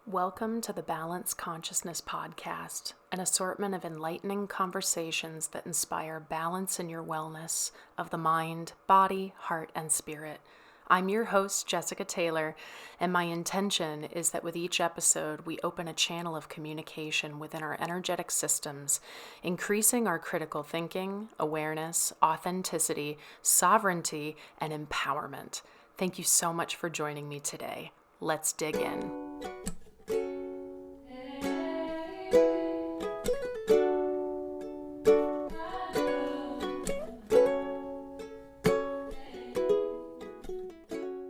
Welcome to the Balance Consciousness Podcast, an assortment of enlightening conversations that inspire balance in your wellness of the mind, body, heart, and spirit. I'm your host, Jessica Taylor, and my intention is that with each episode, we open a channel of communication within our energetic systems, increasing our critical thinking, awareness, authenticity, sovereignty, and empowerment. Thank you so much for joining me today. Let's dig in.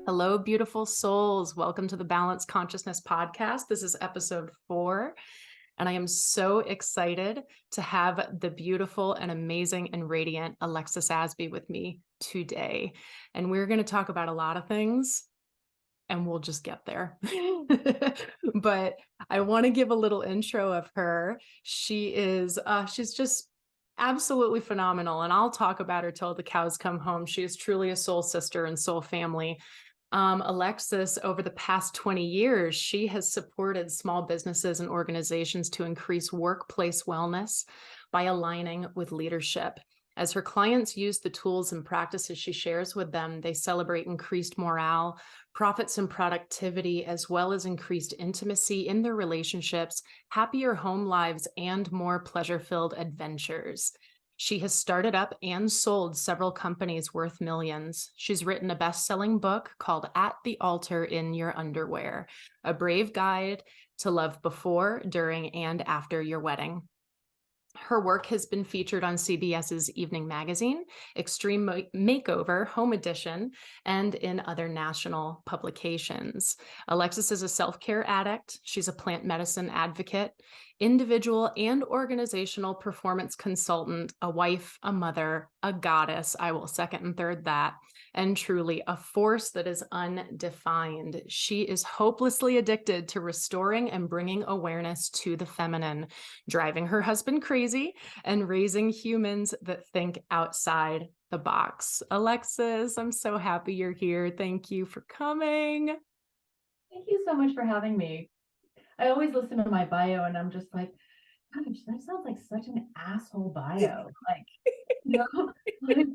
Hello, beautiful souls. Welcome to the Balance Consciousness Podcast. This is episode 4, and I am so excited to have the beautiful and amazing and radiant Alexis Asbe with me today. And we're going to talk about a lot of things, and we'll just get there. But I want to give a little intro of her. She's just absolutely phenomenal, and I'll talk about her till the cows come home. She is truly a soul sister and soul family. Alexis, over the past 20 years, she has supported small businesses and organizations to increase workplace wellness by aligning with leadership. As her clients use the tools and practices she shares with them, they celebrate increased morale, profits, and productivity, as well as increased intimacy in their relationships, happier home lives, and more pleasure-filled adventures. She has started up and sold several companies worth millions. She's written a best-selling book called At the Altar in Your Underwear, a brave guide to love before, during, and after your wedding. Her work has been featured on CBS's Evening Magazine, Extreme Makeover, Home Edition, and in other national publications. Alexis is a self-care addict. She's a plant medicine advocate, individual and organizational performance consultant, a wife, a mother, a goddess. I will second and third that. And truly a force that is undefined. She is hopelessly addicted to restoring and bringing awareness to the feminine, driving her husband crazy, and raising humans that think outside the box. Alexis, I'm so happy you're here. Thank you for coming. Thank you so much for having me. I always listen to my bio and I'm just like, gosh, that sounds like such an asshole bio. Like, you know, like,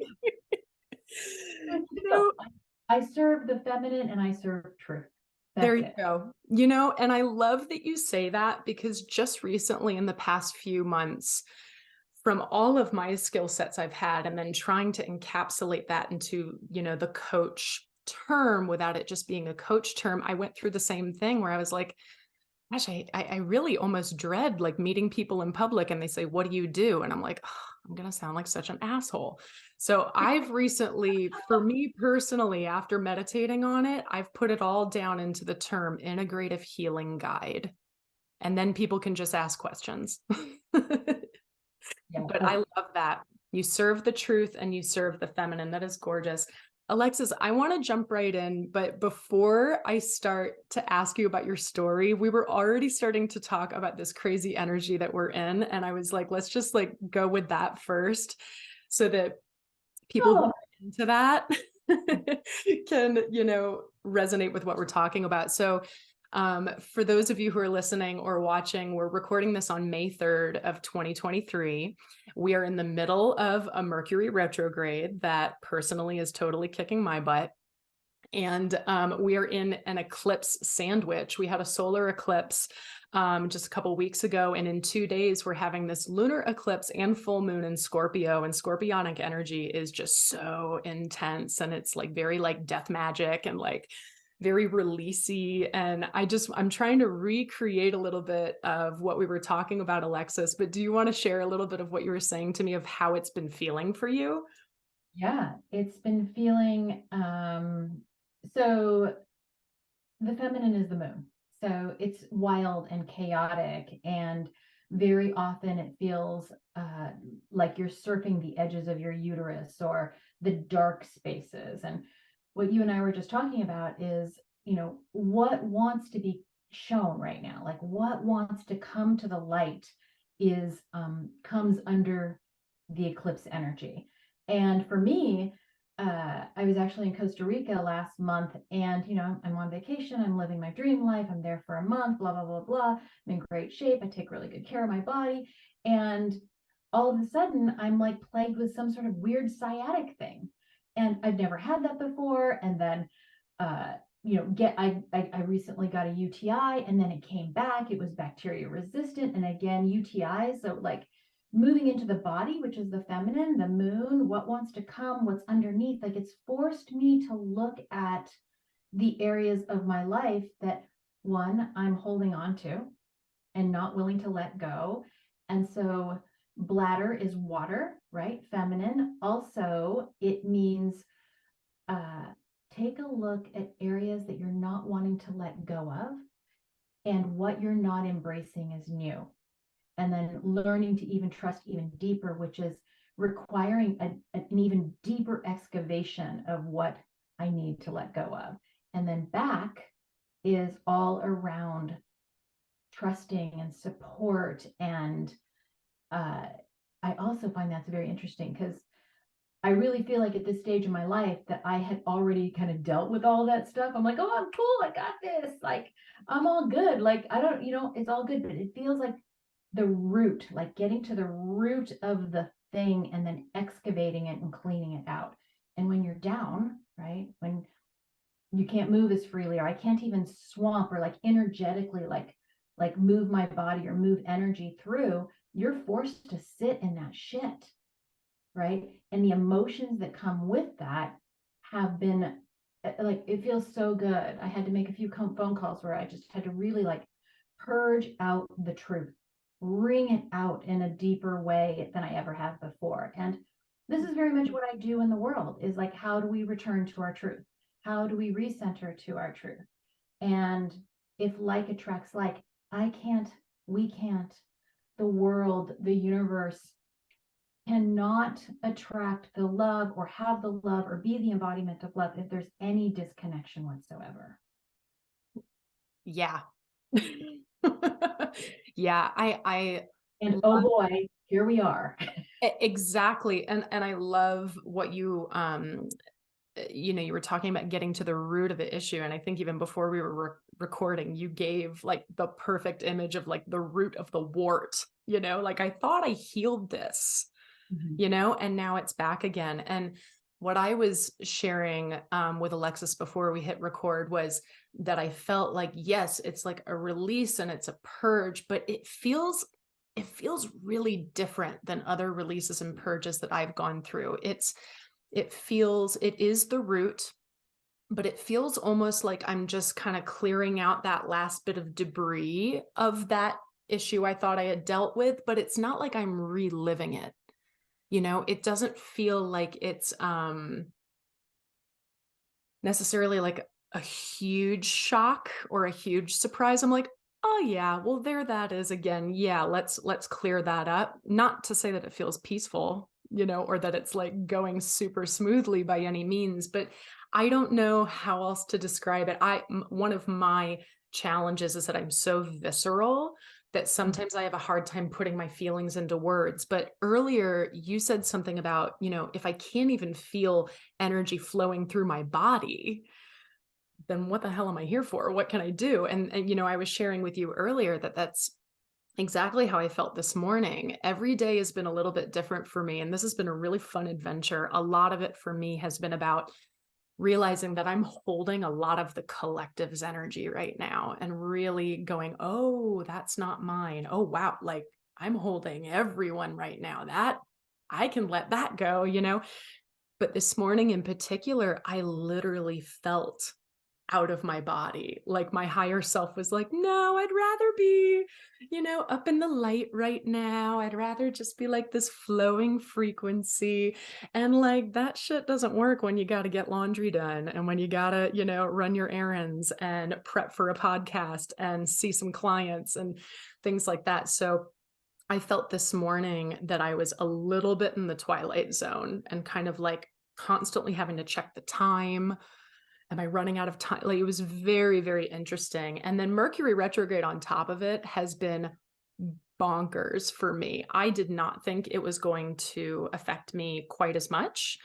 I serve the feminine and I serve truth. There That's you it. go. And I love that you say that, because just recently in the past few months, from all of my skill sets I've had, and then trying to encapsulate that into, the coach term without it just being a coach term, I went through the same thing where I was like, gosh, I really almost dread like meeting people in public and they say, "What do you do?" And I'm like, oh, I'm going to sound like such an asshole. So I've recently, for me personally, after meditating on it, I've put it all down into the term integrative healing guide. And then people can just ask questions. Yeah. But I love that. You serve the truth and you serve the feminine. That is gorgeous. Alexis, I want to jump right in, but before I start to ask you about your story, we were already starting to talk about this crazy energy that we're in. And I was like, let's just like go with that first so that people who are into that can, resonate with what we're talking about. So for those of you who are listening or watching, we're recording this on May 3rd of 2023. We are in the middle of a Mercury retrograde that personally is totally kicking my butt. And we are in an eclipse sandwich. We had a solar eclipse just a couple weeks ago. And in 2 days, we're having this lunar eclipse and full moon in Scorpio. And scorpionic energy is just so intense. And it's like very like death magic and like very releasey. And I'm trying to recreate a little bit of what we were talking about, Alexis. But do you want to share a little bit of what you were saying to me of how it's been feeling for you? Yeah, it's been feeling so the feminine is the moon. So it's wild and chaotic, and very often it feels like you're surfing the edges of your uterus or the dark spaces. And what you and I were just talking about is, what wants to be shown right now, like what wants to come to the light is comes under the eclipse energy. And for me, I was actually in Costa Rica last month, and I'm on vacation. I'm living my dream life. I'm there for a month, blah, blah, blah, blah. I'm in great shape. I take really good care of my body. And all of a sudden, I'm like plagued with some sort of weird sciatic thing. And I've never had that before. And then, I recently got a UTI, and then it came back. It was bacteria resistant. And again, UTI. So, like, moving into the body, which is the feminine, the moon, what wants to come, what's underneath. Like, it's forced me to look at the areas of my life that, one, I'm holding on to and not willing to let go. And so bladder is water, right? Feminine. Also, it means uh, take a look at areas that you're not wanting to let go of and what you're not embracing as new. And then learning to even trust even deeper, which is requiring an even deeper excavation of what I need to let go of. And then back is all around trusting and support. And I also find that's very interesting, because I really feel like at this stage in my life that I had already kind of dealt with all that stuff. I'm like, oh, I'm cool. I got this. Like, I'm all good. Like, I don't, it's all good. But it feels like the root, like getting to the root of the thing and then excavating it and cleaning it out. And when you're down, right, when you can't move as freely, or I can't even swamp or like energetically like move my body or move energy through, you're forced to sit in that shit, right? And the emotions that come with that have been like, it feels so good. I had to make a few phone calls where I just had to really like purge out the truth, wring it out in a deeper way than I ever have before. And this is very much what I do in the world, is like, how do we return to our truth? How do we recenter to our truth? And if like attracts like, I can't, we can't, the world, the universe cannot attract the love or have the love or be the embodiment of love if there's any disconnection whatsoever. Yeah. Yeah, I And oh love boy, here we are. exactly. And I love what you you were talking about getting to the root of the issue. And I think even before we were recording, you gave like the perfect image of like the root of the wart, like I thought I healed this, Mhm. and now it's back again. And what I was sharing with Alexis before we hit record was that I felt like, yes, it's like a release and it's a purge, but it feels really different than other releases and purges that I've gone through. It is the root, but it feels almost like I'm just kind of clearing out that last bit of debris of that issue I thought I had dealt with, but it's not like I'm reliving it. It doesn't feel like it's necessarily like a huge shock or a huge surprise. I'm like, oh yeah, well there that is again. Yeah, let's clear that up. Not to say that it feels peaceful, or that it's like going super smoothly by any means, but I don't know how else to describe it. One of my challenges is that I'm so visceral that sometimes I have a hard time putting my feelings into words. But earlier you said something about, if I can't even feel energy flowing through my body, then what the hell am I here for? What can I do? And I was sharing with you earlier that that's exactly how I felt this morning. Every day has been a little bit different for me, and this has been a really fun adventure. A lot of it for me has been about realizing that I'm holding a lot of the collective's energy right now and really going, oh, that's not mine. Oh, wow. Like I'm holding everyone right now. That I can let that go. But this morning in particular, I literally felt out of my body. Like my higher self was like, no, I'd rather be, up in the light right now. I'd rather just be like this flowing frequency. And like that shit doesn't work when you got to get laundry done and when you got to, run your errands and prep for a podcast and see some clients and things like that. So I felt this morning that I was a little bit in the twilight zone and kind of like constantly having to check the time. Am I running out of time? Like it was very, very interesting. And then Mercury retrograde on top of it has been bonkers for me. I did not think it was going to affect me quite as much.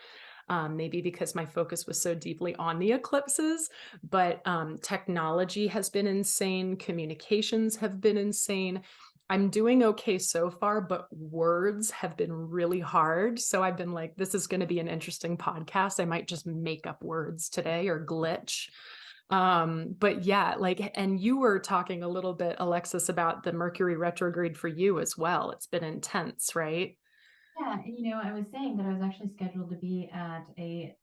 maybe because my focus was so deeply on the eclipses, but technology has been insane. Communications have been insane. I'm doing okay so far, but words have been really hard. So I've been like, this is going to be an interesting podcast. I might just make up words today or glitch. But yeah, like, and you were talking a little bit, Alexis, about the Mercury retrograde for you as well. It's been intense, right? Yeah, and I was saying that I was actually scheduled to be at a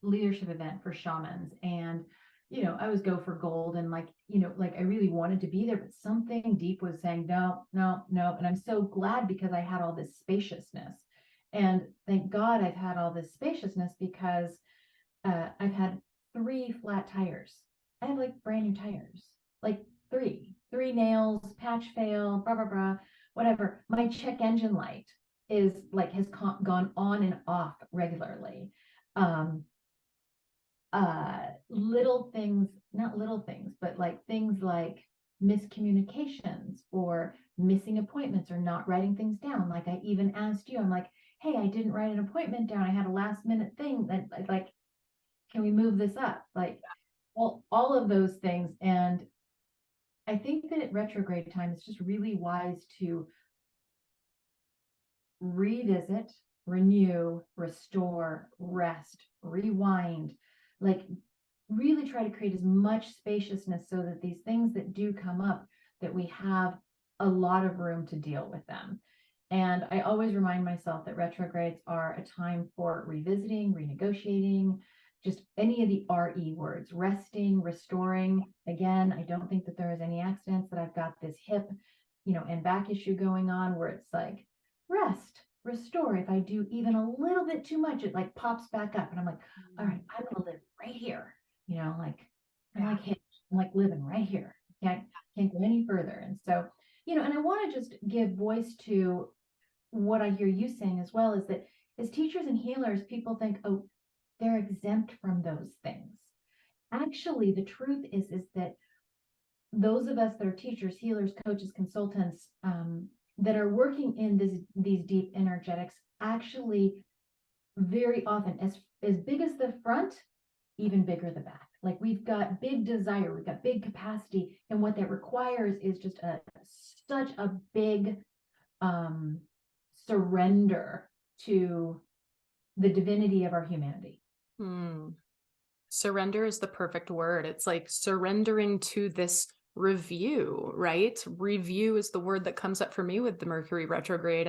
leadership event for shamans, and I was go for gold, and like I really wanted to be there, but something deep was saying no, no, no. And I'm so glad, because I had all this spaciousness, and thank God I've had all this spaciousness, because I've had 3 flat tires. I have like brand new tires, like three nails, patch fail, blah blah blah, whatever. My check engine light is like has gone on and off regularly. Um, Little things, not little things, but like things like miscommunications or missing appointments or not writing things down. Like I even asked you, I'm like, hey, I didn't write an appointment down. I had a last minute thing that like, can we move this up? Like all of those things. And I think that at retrograde time, it's just really wise to revisit, renew, restore, rest, rewind, like really try to create as much spaciousness so that these things that do come up, that we have a lot of room to deal with them. And I always remind myself that retrogrades are a time for revisiting, renegotiating, just any of the RE words, resting, restoring. Again, I don't think that there is any accidents that I've got this hip, and back issue going on, where it's like rest, restore. If I do even a little bit too much, it like pops back up. And I'm like, all right, I'm going to live right here. Like I'm Yeah. like Hitch. I'm like living right here. Can't go any further. And so, and I want to just give voice to what I hear you saying as well, is that as teachers and healers, people think, oh, they're exempt from those things. Actually, the truth is that those of us that are teachers, healers, coaches, consultants, that are working in these deep energetics, actually very often, as big as the front, even bigger the back. Like we've got big desire, we've got big capacity, and what that requires is just such a big surrender to the divinity of our humanity. Hmm. Surrender is the perfect word. It's like surrendering to this review, right? Review is the word that comes up for me with the Mercury retrograde.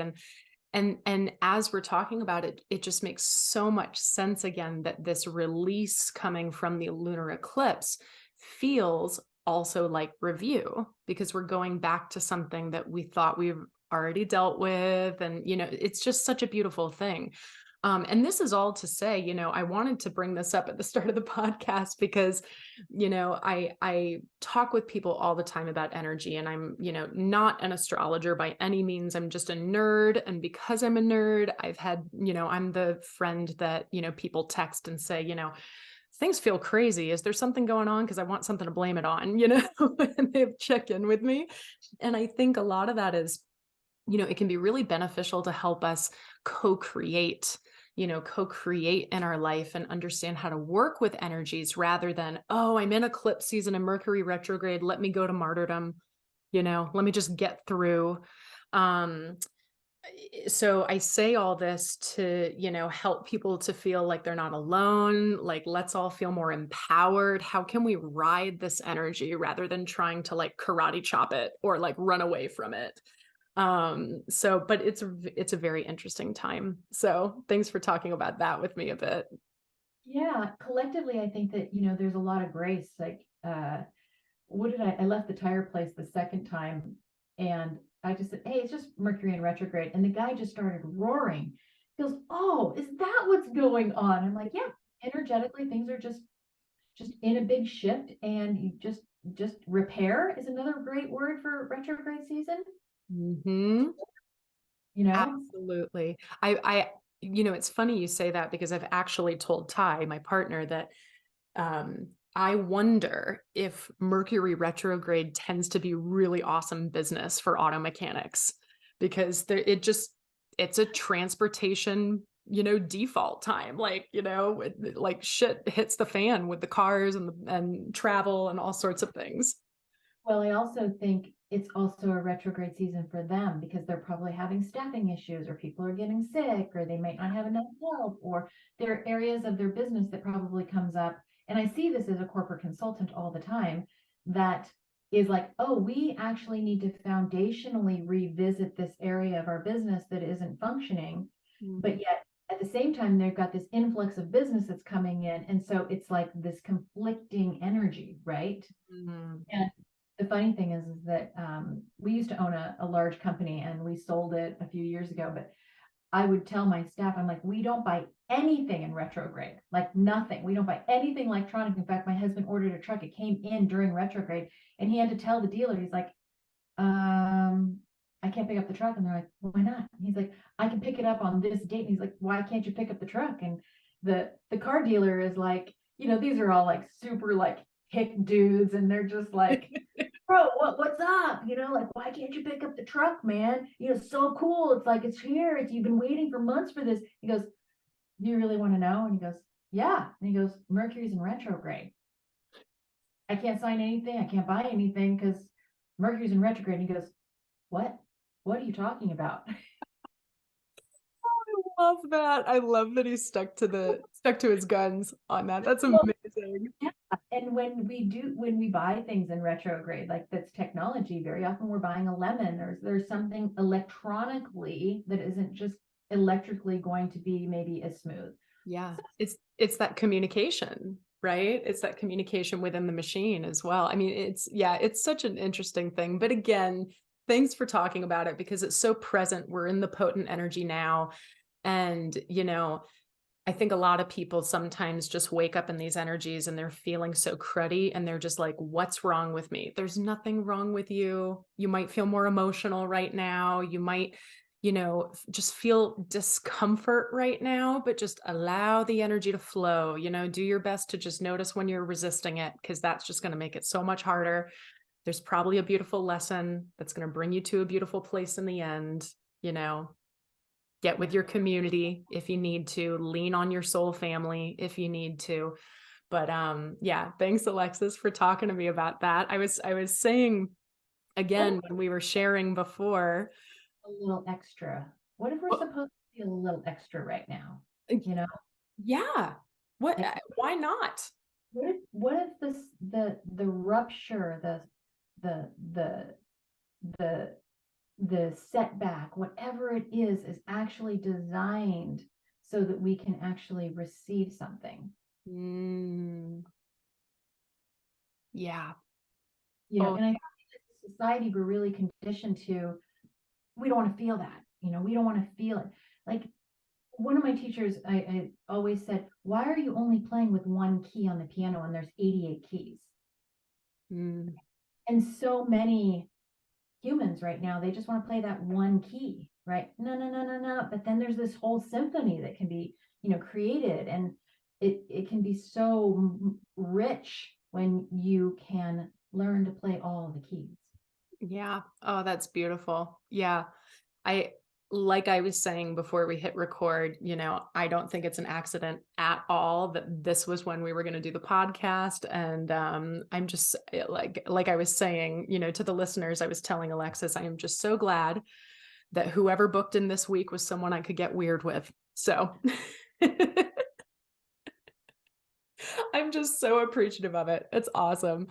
And as we're talking about it, it just makes so much sense again that this release coming from the lunar eclipse feels also like review, because we're going back to something that we thought we've already dealt with. And, it's just such a beautiful thing. And this is all to say, I wanted to bring this up at the start of the podcast because, I talk with people all the time about energy, and I'm, not an astrologer by any means. I'm just a nerd. And because I'm a nerd, I've had, I'm the friend that, people text and say, things feel crazy. Is there something going on? Because I want something to blame it on, and they check in with me. And I think a lot of that is, it can be really beneficial to help us co-create in our life and understand how to work with energies, rather than, oh, I'm in eclipse season and Mercury retrograde, let me go to martyrdom, let me just get through. So I say all this to, help people to feel like they're not alone. Like, let's all feel more empowered. How can we ride this energy rather than trying to like karate chop it or like run away from it? But it's a very interesting time. So thanks for talking about that with me a bit. Yeah, collectively, I think that, there's a lot of grace. Like, what did I left the tire place the second time, and I just said, hey, it's just Mercury in retrograde. And the guy just started roaring. He goes, oh, is that what's going on? I'm like, yeah, energetically, things are just in a big shift, and you just repair is another great word for retrograde season. Mm-hmm. You know, Absolutely. It's funny you say that, because I've actually told Ty, my partner, that I wonder if Mercury retrograde tends to be really awesome business for auto mechanics, because it's a transportation default time, like, like shit hits the fan with the cars and travel and all sorts of things. Well, I also think it's also a retrograde season for them because they're probably having staffing issues, or people are getting sick, or they might not have enough help, or there are areas of their business that probably comes up. And I see this as a corporate consultant all the time, that is like, oh, we actually need to foundationally revisit this area of our business that isn't functioning. But yet at the same time, they've got this influx of business that's coming in. And so it's like this conflicting energy, right? Mm-hmm. And the funny thing is that we used to own a large company, and we sold it a few years ago. But I would tell my staff, I'm like, we don't buy anything in retrograde, like nothing. We don't buy anything electronic. In fact, my husband ordered a truck. It came in during retrograde, and he had to tell the dealer, he's like, I can't pick up the truck. And they're like, why not? And he's like, I can pick it up on this date. And he's like, why can't you pick up the truck? And the car dealer is like, these are all like super like hick dudes, and they're just like, bro, what's up? Like, why can't you pick up the truck, man? It's so cool. It's like, it's here. You've been waiting for months for this. He goes, do you really want to know? And he goes, yeah. And he goes, Mercury's in retrograde. I can't sign anything. I can't buy anything because Mercury's in retrograde. And he goes, what? What are you talking about? I love that. I love that he stuck to his guns on that. That's Well, amazing. yeah. And when we buy things in retrograde, like that's technology, very often we're buying a lemon, or there's something electronically that isn't just electrically going to be maybe as smooth. Yeah. It's that communication, right? It's that communication within the machine as well. I mean, it's such an interesting thing. But again, thanks for talking about it because it's so present. We're in the potent energy now. And, I think a lot of people sometimes just wake up in these energies and they're feeling so cruddy and they're just like, what's wrong with me? There's nothing wrong with you. You might feel more emotional right now. You might, just feel discomfort right now, but just allow the energy to flow, do your best to just notice when you're resisting it, because that's just going to make it so much harder. There's probably a beautiful lesson that's going to bring you to a beautiful place in the end, Get with your community if you need to, lean on your soul family if you need to. But yeah, thanks Alexis for talking to me about that. I was saying again when we were sharing before, A little extra. What if we're well, supposed to be a little extra right now? yeah, what, Like, why not? what if the rupture, the the the the setback, whatever it is actually designed so that we can actually receive something. Yeah. And Oh, I think as a society, we're really conditioned to, we don't want to feel that, we don't want to feel it. Like one of my teachers, I always said, why are you only playing with one key on the piano and there's 88 keys? And so many humans right now, they just want to play that one key, right? No, no, no, no, no. But then there's this whole symphony that can be, created, and it can be so rich when you can learn to play all the keys. yeah. Oh, that's beautiful. Yeah. Like I was saying before we hit record, I don't think it's an accident at all that this was when we were going to do the podcast. And I'm just like I was saying, to the listeners, I was telling Alexis, I am just so glad that whoever booked in this week was someone I could get weird with. So I'm just so appreciative of it. It's awesome.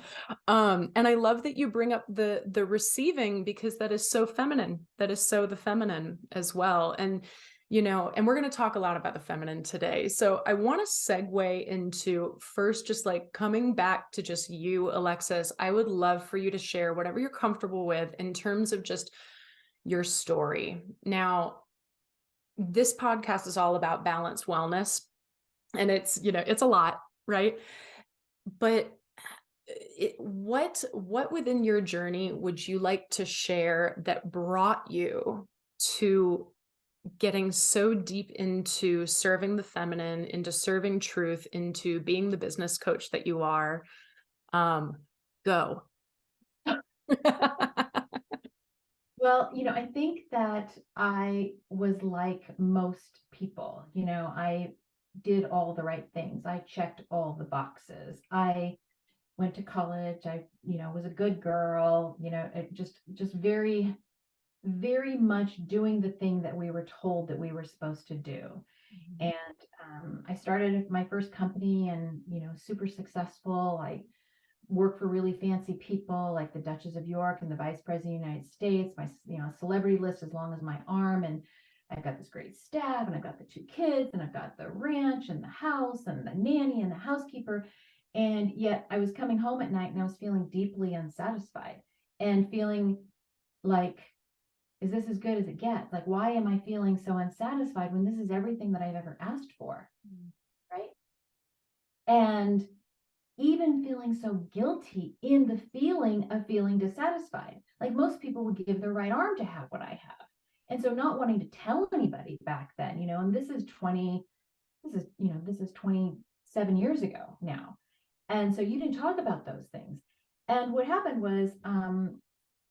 And I love that you bring up the receiving, because that is so feminine. That is so the feminine as well. And and we're going to talk a lot about the feminine today. So I want to segue into first, just like coming back to just you, Alexis. I would love for you to share whatever you're comfortable with in terms of just your story. Now, this podcast is all about balance, wellness, and it's a lot, right? But what within your journey would you like to share that brought you to getting so deep into serving the feminine, into serving truth, into being the business coach that you are? Go. Well, I think that I was like most people, I did all the right things. I checked all the boxes. I went to college. I, was a good girl, it just very, very much doing the thing that we were told that we were supposed to do. Mhm. And I started my first company and, super successful. I work for really fancy people like the Duchess of York and the Vice President of the United States. My, celebrity list as long as my arm. And I've got this great staff, and I've got the 2 kids, and I've got the ranch and the house and the nanny and the housekeeper. And yet I was coming home at night and I was feeling deeply unsatisfied and feeling like, is this as good as it gets? Like, why am I feeling so unsatisfied when this is everything that I've ever asked for? Mm. Right. And even feeling so guilty in the feeling of feeling dissatisfied. Like most people would give their right arm to have what I have. And so not wanting to tell anybody back then, and this is 27 years ago now. And so you didn't talk about those things. And what happened was on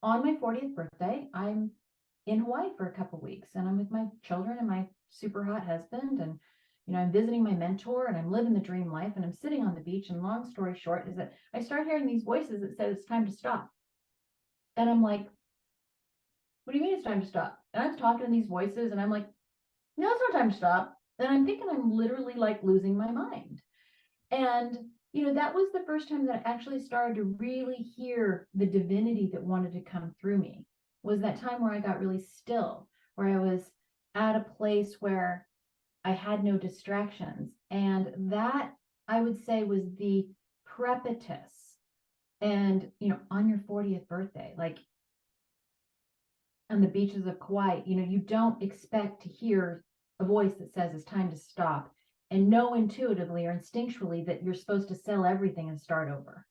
my 40th birthday, I'm in Hawaii for a couple of weeks and I'm with my children and my super hot husband. And, I'm visiting my mentor and I'm living the dream life and I'm sitting on the beach. And long story short is that I start hearing these voices that said it's time to stop. And I'm like, what do you mean it's time to stop? And I'm talking to these voices and I'm like, no, it's not time to stop. And I'm thinking I'm literally like losing my mind. And, that was the first time that I actually started to really hear the divinity that wanted to come through me, was that time where I got really still, where I was at a place where I had no distractions. And that, I would say, was the prepatus. And, on your 40th birthday, like on the beaches of Kauai, you don't expect to hear a voice that says it's time to stop and know intuitively or instinctually that you're supposed to sell everything and start over.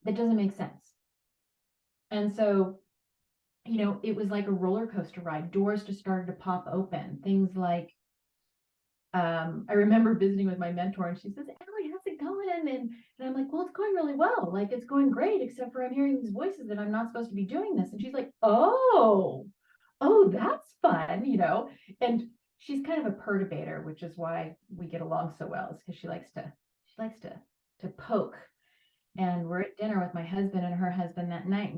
That doesn't make sense. And so, it was like a roller coaster ride. Doors just started to pop open. Things like, I remember visiting with my mentor and she says, Allie, how's it going? And I'm like, well, it's going really well. Like, it's going great, except for I'm hearing these voices that I'm not supposed to be doing this. And she's like, oh, that's fun, and she's kind of a perturbator, which is why we get along so well, is because she likes to poke. And we're at dinner with my husband and her husband that night,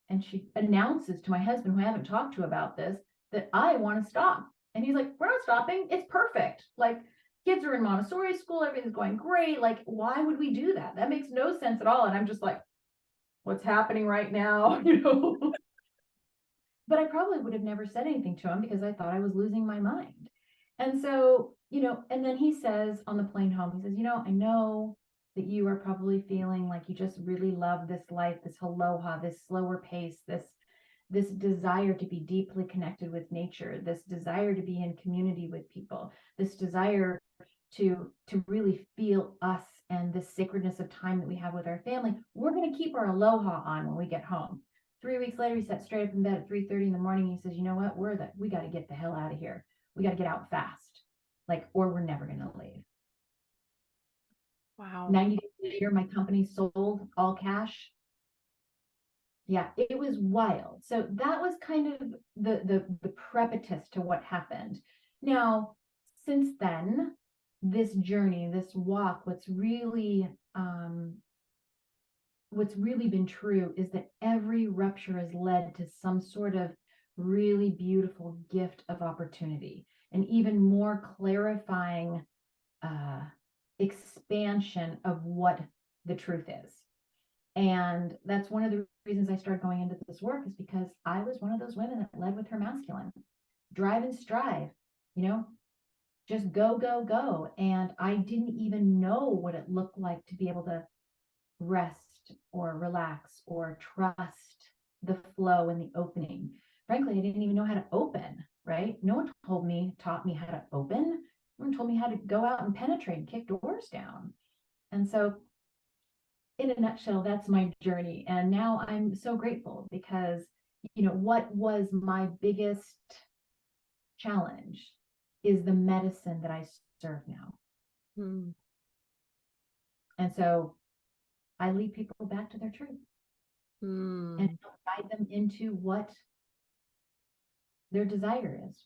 and she announces to my husband, who I haven't talked to about this, that I want to stop. And he's like, we're not stopping. It's perfect. Like, kids are in Montessori school. Everything's going great. Like, why would we do that? That makes no sense at all. And I'm just like, what's happening right now? But I probably would have never said anything to him because I thought I was losing my mind. And so, and then he says on the plane home, he says, I know that you are probably feeling like you just really love this life, this aloha, this slower pace, this desire to be deeply connected with nature, this desire to be in community with people, this desire to really feel us and the sacredness of time that we have with our family. We're going to keep our aloha on when we get home. 3 weeks later, he sat straight up in bed at 3:30 in the morning. He says, you know what? We got to get the hell out of here. We got to get out fast, like, or we're never going to leave. Wow. 90 days later, my company sold all cash. Yeah, it was wild. So that was kind of the prepatus to what happened. Now, since then, this journey, this walk, what's really been true is that every rupture has led to some sort of really beautiful gift of opportunity, and even more clarifying expansion of what the truth is. And that's one of the reasons I started going into this work, is because I was one of those women that led with her masculine. Drive and strive, just go, go, go. And I didn't even know what it looked like to be able to rest or relax or trust the flow and the opening. Frankly, I didn't even know how to open, right? No one taught me how to open. No one told me how to go out and penetrate and kick doors down. And so, in a nutshell, that's my journey. And now I'm so grateful because, what was my biggest challenge is the medicine that I serve now. Hmm. And so I lead people back to their truth. and Mm. help guide them into what their desire is.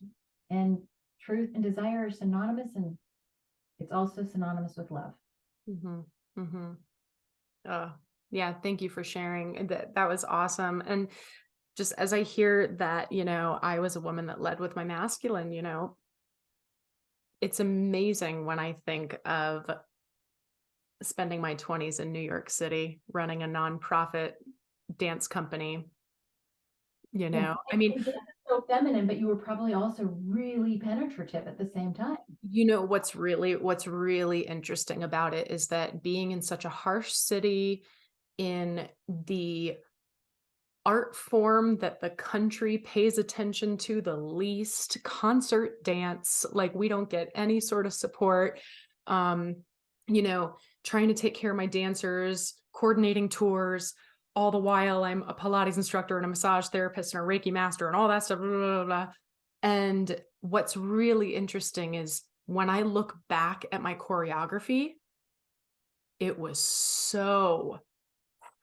And truth and desire are synonymous, and it's also synonymous with love. Mm-hmm. Mm-hmm. Yeah, thank you for sharing. That was awesome. And just as I hear that, I was a woman that led with my masculine, it's amazing when I think of spending my 20s in New York City running a nonprofit dance company, Yeah. I mean, And this is so feminine, but you were probably also really penetrative at the same time. what's really interesting about it is that being in such a harsh city in the art form that the country pays attention to the least, concert dance, like we don't get any sort of support. Um, you know, Trying to take care of my dancers, coordinating tours, all the while I'm a Pilates instructor and a massage therapist and a Reiki master and all that stuff. Blah, blah, blah. And what's really interesting is when I look back at my choreography, it was so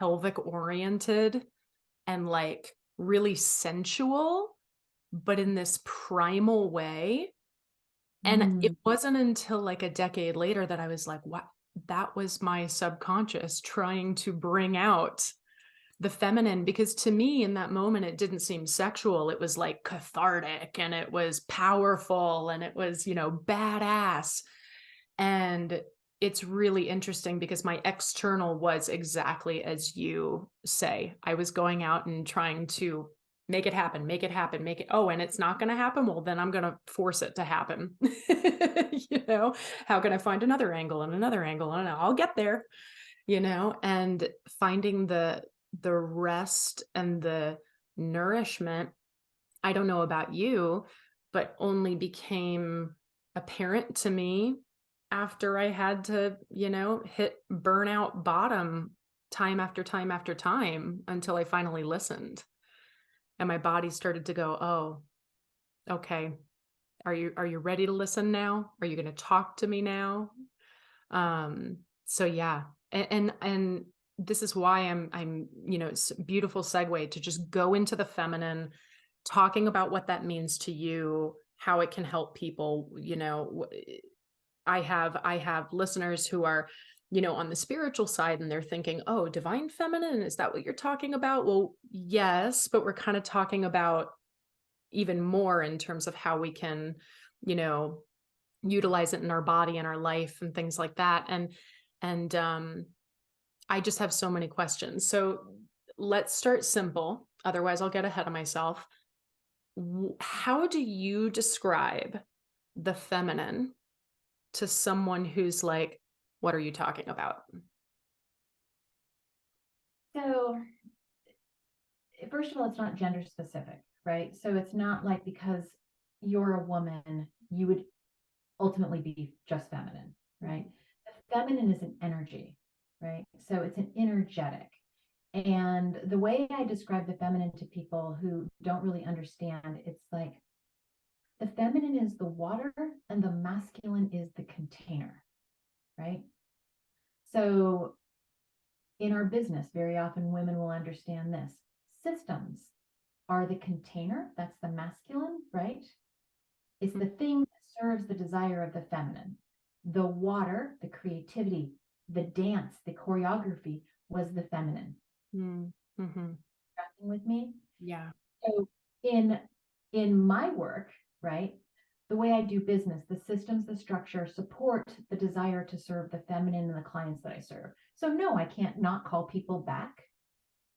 pelvic oriented and like really sensual, but in this primal way. And it Mm. wasn't until like a decade later that I was like, what? That was my subconscious trying to bring out the feminine. Because to me, in that moment, it didn't seem sexual. It was like cathartic and it was powerful and it was, badass. And it's really interesting because my external was exactly as you say. I was going out and trying to make it happen, make it happen, make it. Oh, and it's not going to happen. Well, then I'm going to force it to happen. How can I find another angle and another angle? And I'll get there, and finding the rest and the nourishment. I don't know about you, but only became apparent to me after I had to, hit burnout bottom time after time after time until I finally listened. And my body started to go, "Oh, okay. Are you ready to listen now? Are you going to talk to me now?" So yeah. And this is why I'm, it's a beautiful segue to just go into the feminine, talking about what that means to you, how it can help people. I have listeners who are, on the spiritual side, and they're thinking, "Oh, divine feminine, is that what you're talking about?" Well, yes, but we're kind of talking about even more in terms of how we can, you know, utilize it in our body and our life and things like that. And I just have so many questions. So let's start simple. Otherwise, I'll get ahead of myself. How do you describe the feminine to someone who's like, "What are you talking about?" So, first of all, it's not gender specific, right? So it's not like because you're a woman, you would ultimately be just feminine, right? The feminine is an energy, right? So it's an energetic. And the way I describe the feminine to people who don't really understand, it's like the feminine is the water and the masculine is the container, right? So in our business, very often women will understand this. Systems are the container, that's the masculine, right? It's the thing that serves the desire of the feminine. The water, the creativity, the dance, the choreography was the feminine. Mm-hmm. Tracking with me? Yeah. So in my work, right, the way I do business, the systems, the structure support the desire to serve the feminine and the clients that I serve. So no, I can't not call people back,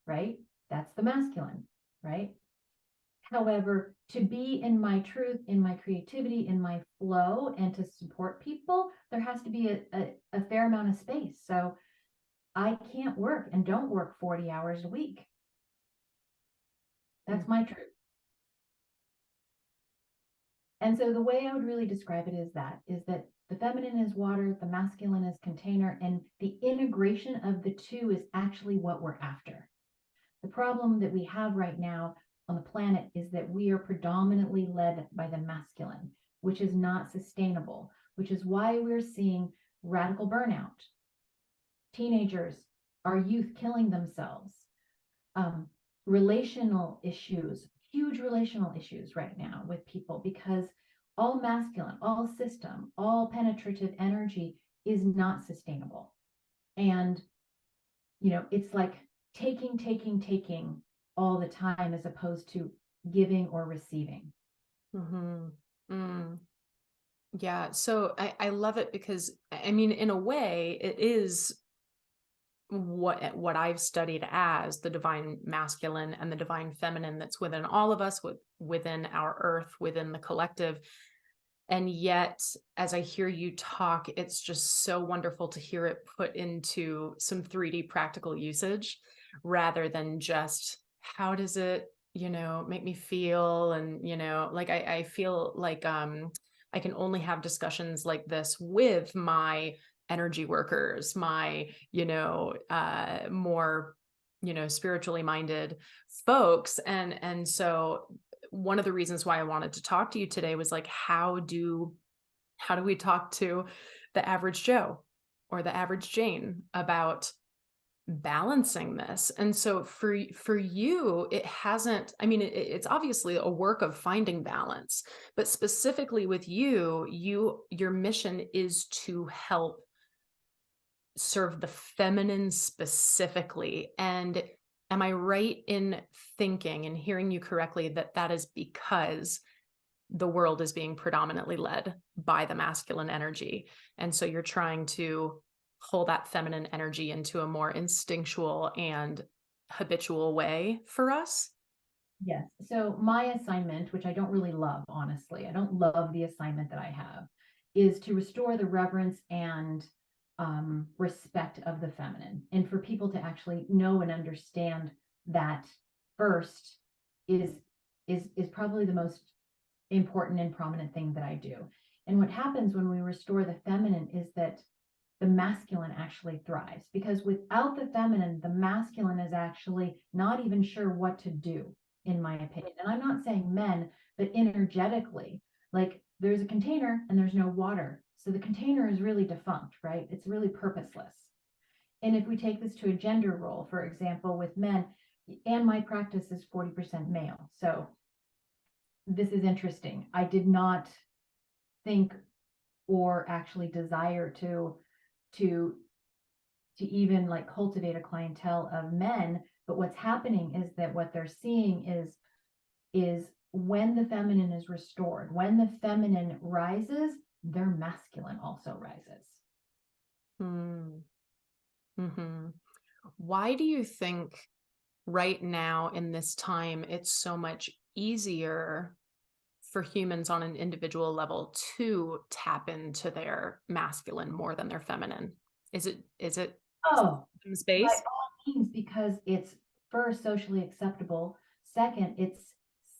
right? That's the masculine, right? However, to be in my truth, in my creativity, in my flow, and to support people, there has to be a fair amount of space. So I can't work and don't work 40 hours a week. That's my truth. And so the way I would really describe it is that the feminine is water, the masculine is container, and the integration of the two is actually what we're after. The problem that we have right now on the planet is that we are predominantly led by the masculine, which is not sustainable, which is why we're seeing radical burnout. Teenagers, our youth killing themselves. relational issues, huge relational issues right now with people, because all masculine, all system, all penetrative energy is not sustainable. And, it's like taking all the time as opposed to giving or receiving. Mm-hmm. Mm. Yeah. So I love it because I mean, in a way, it is what I've studied as the divine masculine and the divine feminine that's within all of us, within our earth, within the collective. And yet, as I hear you talk, it's just so wonderful to hear it put into some 3D practical usage rather than just how does it, make me feel? And, like I feel like I can only have discussions like this with my energy workers, my, more, spiritually minded folks. And so one of the reasons why I wanted to talk to you today was like, how do we talk to the average Joe or the average Jane about balancing this? And so for you, it hasn't, I mean, it's obviously a work of finding balance, but specifically with your mission is to help serve the feminine specifically. And am I right in thinking and hearing you correctly that that is because the world is being predominantly led by the masculine energy? And so you're trying to pull that feminine energy into a more instinctual and habitual way for us? Yes. So my assignment, which I don't really love, honestly, I don't love the assignment that I have, is to restore the reverence and respect of the feminine, and for people to actually know and understand that first is is probably the most important and prominent thing that I do. And what happens when we restore the feminine is that the masculine actually thrives, because without the feminine, the masculine is actually not even sure what to do, in my opinion. And I'm not saying men, but energetically, like there's a container and there's no water. So the container is really defunct, right? It's really purposeless. And if we take this to a gender role, for example, with men, and my practice is 40% male. So this is interesting. I did not think or actually desire to even like cultivate a clientele of men, but what's happening is that what they're seeing is when the feminine is restored, when the feminine rises, their masculine also rises. Hmm. Mm-hmm. Why do you think right now in this time it's so much easier for humans on an individual level to tap into their masculine more than their feminine? Is it Oh, by space? all means, because it's first socially acceptable. Second, it's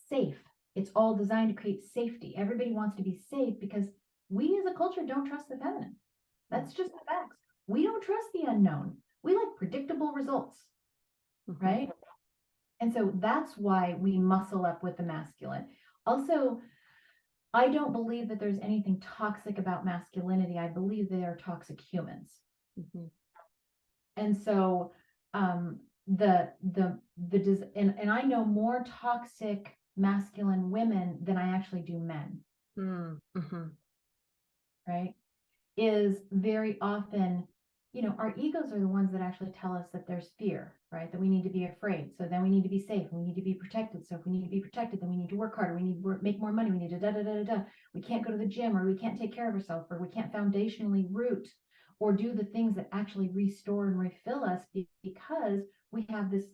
safe. It's all designed to create safety. Everybody wants to be safe because we as a culture don't trust the feminine. That's just the facts. We don't trust the unknown. We like predictable results, Mhm. right? And so that's why we muscle up with the masculine. Also, I don't believe that there's anything toxic about masculinity. I believe they are toxic humans. Mhm. And so and I know more toxic masculine women than I actually do men, Mhm. right? Is very often, our egos are the ones that actually tell us that there's fear, right? That we need to be afraid. So then we need to be safe. We need to be protected. So if we need to be protected, then we need to work harder. We need to make more money. We need to da da da da da. We can't go to the gym, or we can't take care of ourselves, or we can't foundationally root or do the things that actually restore and refill us, because we have this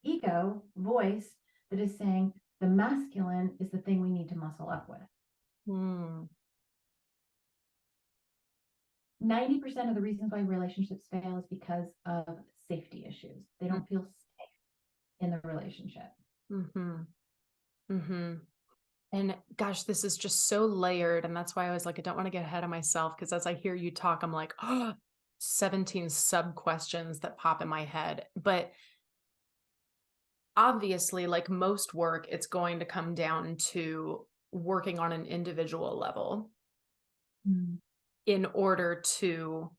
ego voice that is saying the masculine is the thing we need to muscle up with. Mm. 90% of the reasons why relationships fail is because of safety issues. They don't feel safe in the relationship. Mhm. Mhm. And gosh, this is just so layered. And that's why I was like, I don't want to get ahead of myself. Because as I hear you talk, I'm like, oh, 17 sub questions that pop in my head. But obviously, like most work, it's going to come down to working on an individual level Mm. in order to,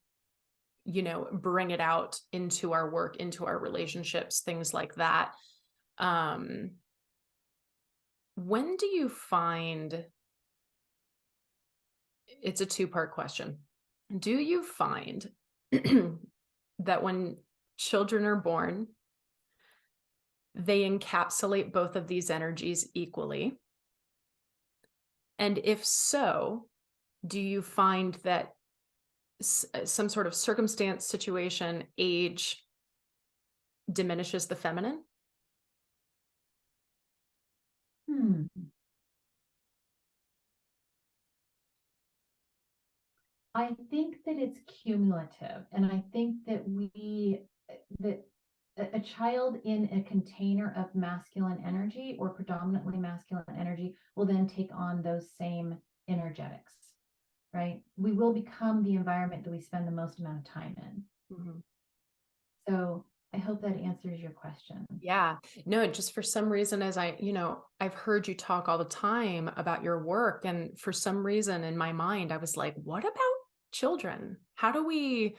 bring it out into our work, into our relationships, things like that. When do you find, it's a two-part question. Do you find that when children are born, they encapsulate both of these energies equally? And if so, do you find that some sort of circumstance, situation, age diminishes the feminine? Hmm. I think that it's cumulative, and I think that that a child in a container of masculine energy or predominantly masculine energy will then take on those same energetics, right? We will become the environment that we spend the most amount of time in. Mhm. So I hope that answers your question. Yeah. No, just for some reason, as I've heard you talk all the time about your work. And for some reason in my mind, I was like, what about children? How do we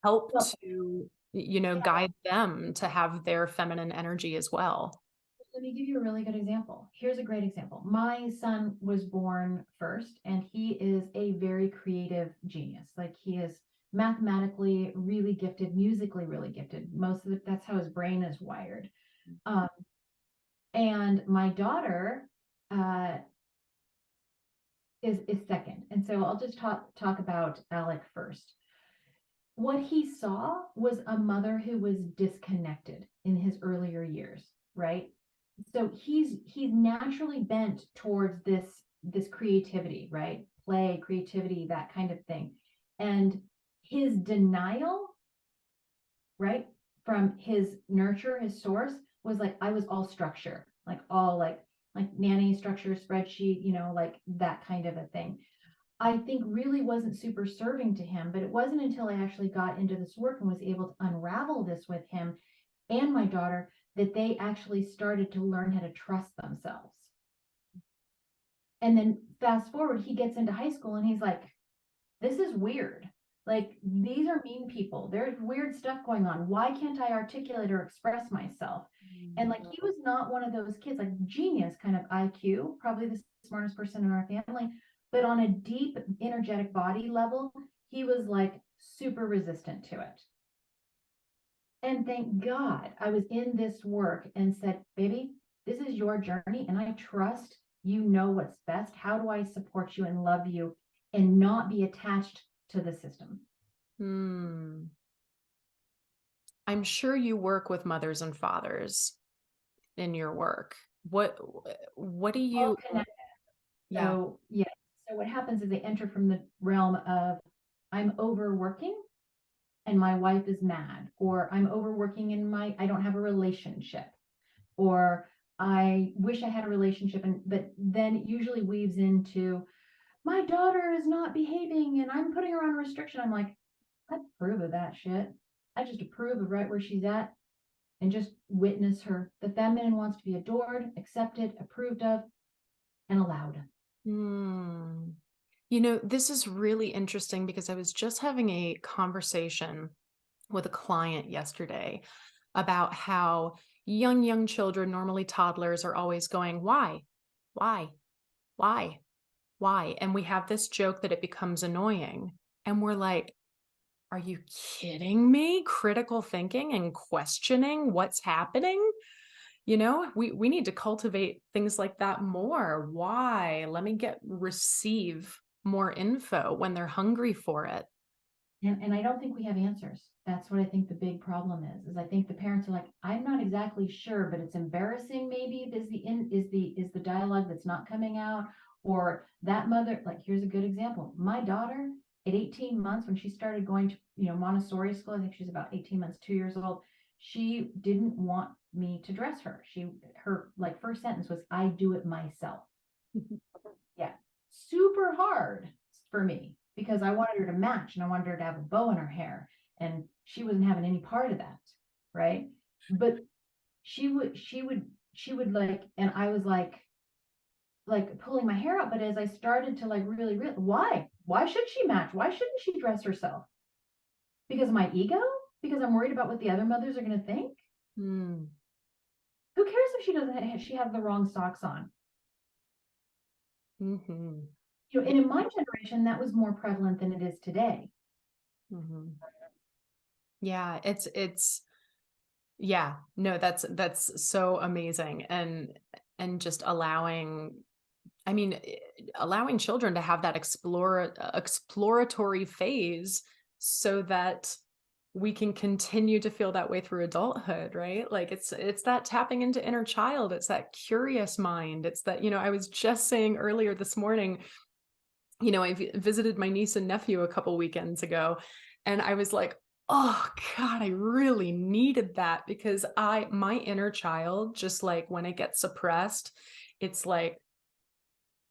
help Well, to, yeah, guide them to have their feminine energy as well? let me give you a really good example. Here's a great example. My son was born first, and he is a very creative genius. Like, he is mathematically really gifted, musically really gifted. Most of it, that's how his brain is wired. Um, and my daughter uh, is second. And so I'll just talk about Alec first. What he saw was a mother who was disconnected in his earlier years, right? So he's naturally bent towards this creativity, right? Play, creativity, that kind of thing. And his denial, right, from his nurture, his source, was like, I was all structure, like all like nanny structure, spreadsheet, like that kind of a thing. I think really wasn't super serving to him, but it wasn't until I actually got into this work and was able to unravel this with him and my daughter that they actually started to learn how to trust themselves. And then fast forward, he gets into high school and he's like, this is weird. Like, these are mean people. There's weird stuff going on. Why can't I articulate or express myself? And like, he was not one of those kids, like genius kind of IQ, probably the smartest person in our family, but on a deep energetic body level, he was like super resistant to it. And thank God I was in this work and said, baby, this is your journey, and I trust you know what's best. How do I support you and love you and not be attached to the system? Hmm. I'm sure you work with mothers and fathers in your work. What do All you, connected. yeah. So, yeah. So, what happens is they enter from the realm of, I'm overworking and my wife is mad, or I'm overworking and I don't have a relationship, or I wish I had a relationship. But then it usually weaves into, my daughter is not behaving and I'm putting her on restriction. I'm like, I approve of that shit. I just approve of right where she's at and just witness her. The feminine wants to be adored, accepted, approved of, and allowed. Hmm. This is really interesting because I was just having a conversation with a client yesterday about how young children, normally toddlers, are always going, why, why, why, why? And we have this joke that it becomes annoying. And we're like, are you kidding me? Critical thinking and questioning what's happening. We need to cultivate things like that more. Why? Let me receive more info when they're hungry for it. And I don't think we have answers. That's what I think the big problem is I think the parents are like, I'm not exactly sure, but it's embarrassing. Maybe is the dialogue that's not coming out, or that mother, like, here's a good example. My daughter at 18 months, when she started going to, Montessori school, I think she's about 18 months, 2 years old, she didn't want me to dress her. Her like first sentence was, I do it myself. Yeah, super hard for me because I wanted her to match and I wanted her to have a bow in her hair, and she wasn't having any part of that, right? But she would like, and I was like pulling my hair out. But as I started to like really, why should she match? Why shouldn't she dress herself? Because of my ego? Because I'm worried about what the other mothers are going to think? Hmm. she has the wrong socks on. Mm-hmm. And in my generation, that was more prevalent than it is today. Mm-hmm. Yeah, yeah, no, that's so amazing. And just allowing, I mean, allowing children to have that exploratory phase so that we can continue to feel that way through adulthood, right? Like it's that tapping into inner child. It's that curious mind. It's that, I was just saying earlier this morning, I visited my niece and nephew a couple weekends ago, and I was like, oh God, I really needed that because my inner child, just like when it gets suppressed, it's like,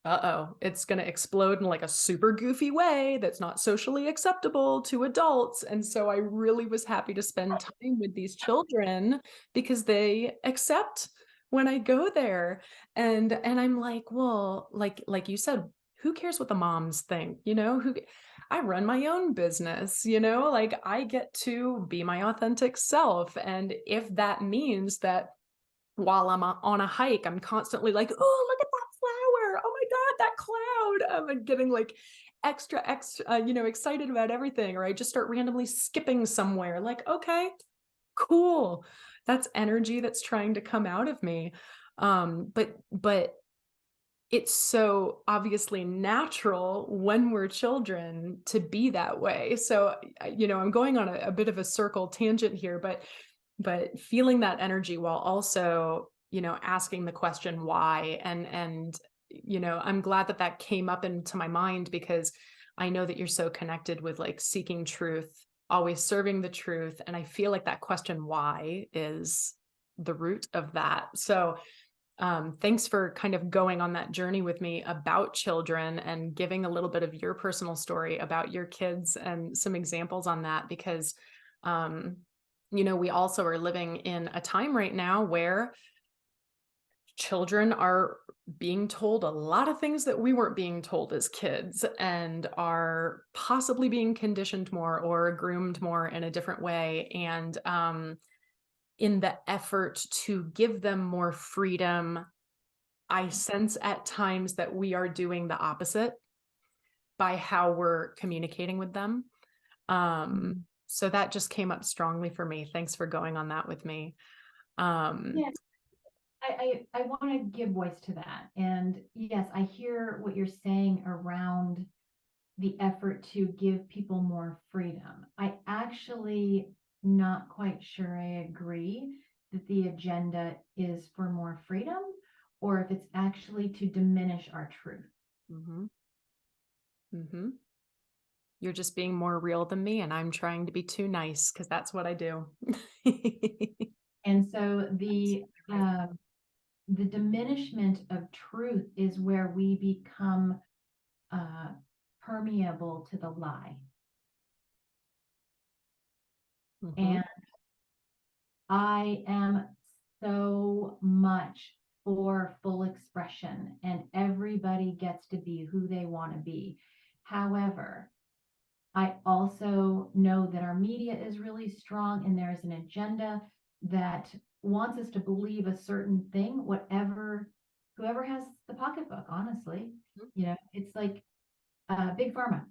uh-oh, it's going to explode in like a super goofy way that's not socially acceptable to adults. And so I really was happy to spend time with these children because they accept when I go there. And I'm like, well, like you said, who cares what the moms think? I run my own business, like I get to be my authentic self. And if that means that while I'm on a hike, I'm constantly like, oh, look at that flower. Oh my God, that cloud. I'm like getting like extra, excited about everything. Or I just start randomly skipping somewhere. Like, okay, cool. That's energy that's trying to come out of me. But it's so obviously natural when we're children to be that way. So, I'm going on a bit of a circle tangent here, but feeling that energy while also, asking the question why. And I'm glad that came up into my mind because I know that you're so connected with like seeking truth, always serving the truth. And I feel like that question why is the root of that. So thanks for kind of going on that journey with me about children and giving a little bit of your personal story about your kids and some examples on that because we also are living in a time right now where children are being told a lot of things that we weren't being told as kids and are possibly being conditioned more or groomed more in a different way. And in the effort to give them more freedom, I sense at times that we are doing the opposite by how we're communicating with them. So that just came up strongly for me. Thanks for going on that with me. Yeah, I want to give voice to that. And yes, I hear what you're saying around the effort to give people more freedom. I actually not quite sure I agree that the agenda is for more freedom or if it's actually to diminish our truth. Mm-hmm. Mm-hmm. You're just being more real than me, and I'm trying to be too nice because that's what I do. And so the diminishment of truth is where we become uh, permeable to the lie. Mm-hmm. And I am so much for full expression, and everybody gets to be who they want to be. However, I also know that our media is really strong and there's an agenda that wants us to believe a certain thing, whoever has the pocketbook, honestly. It's like big pharma.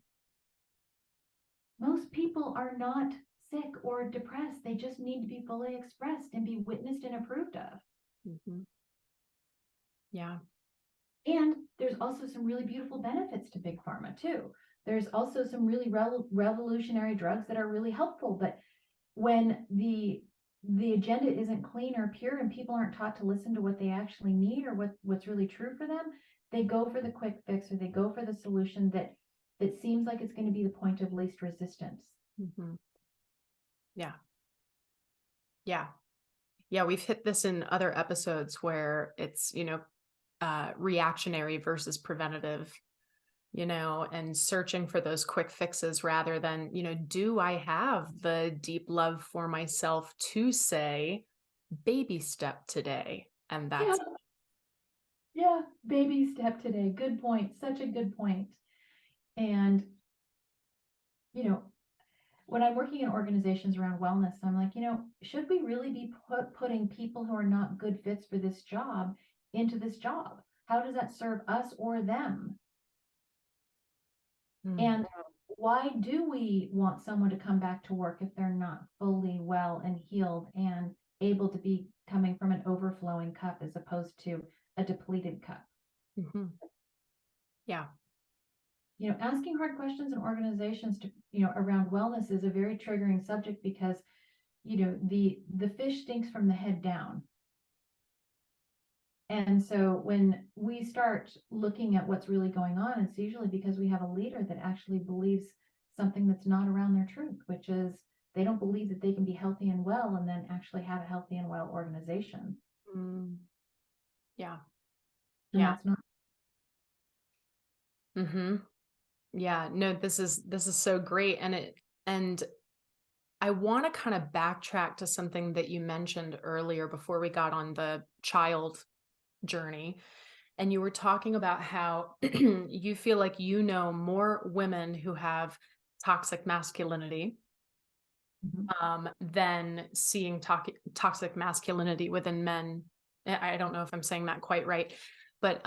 Most people are not sick or depressed. They just need to be fully expressed and be witnessed and approved of. Mm-hmm. Yeah. And there's also some really beautiful benefits to big pharma too. There's also some really revolutionary drugs that are really helpful. But when the agenda isn't clean or pure and people aren't taught to listen to what they actually need or what's really true for them, they go for the quick fix or they go for the solution that seems like it's going to be the point of least resistance. Mm-hmm. Yeah. Yeah. Yeah. We've hit this in other episodes where it's, reactionary versus preventative, and searching for those quick fixes rather than, do I have the deep love for myself to say, baby step today? And that's Yeah, baby step today. Good point. Such a good point. And, you know, when I'm working in organizations around wellness, I'm like, should we really be putting people who are not good fits for this job into this job? How does that serve us or them? And why do we want someone to come back to work if they're not fully well and healed and able to be coming from an overflowing cup as opposed to a depleted cup? Mm-hmm. Yeah. Asking hard questions in organizations to, around wellness is a very triggering subject because, the fish stinks from the head down. And so when we start looking at what's really going on, it's usually because we have a leader that actually believes something that's not around their truth, which is they don't believe that they can be healthy and well and then actually have a healthy and well organization. Yeah. And Yeah. that's not. Mm-hmm. Yeah. No, this is so great. And I want to kind of backtrack to something that you mentioned earlier before we got on the child journey. And you were talking about how you feel like more women who have toxic masculinity than seeing toxic masculinity within men. I don't know if I'm saying that quite right, but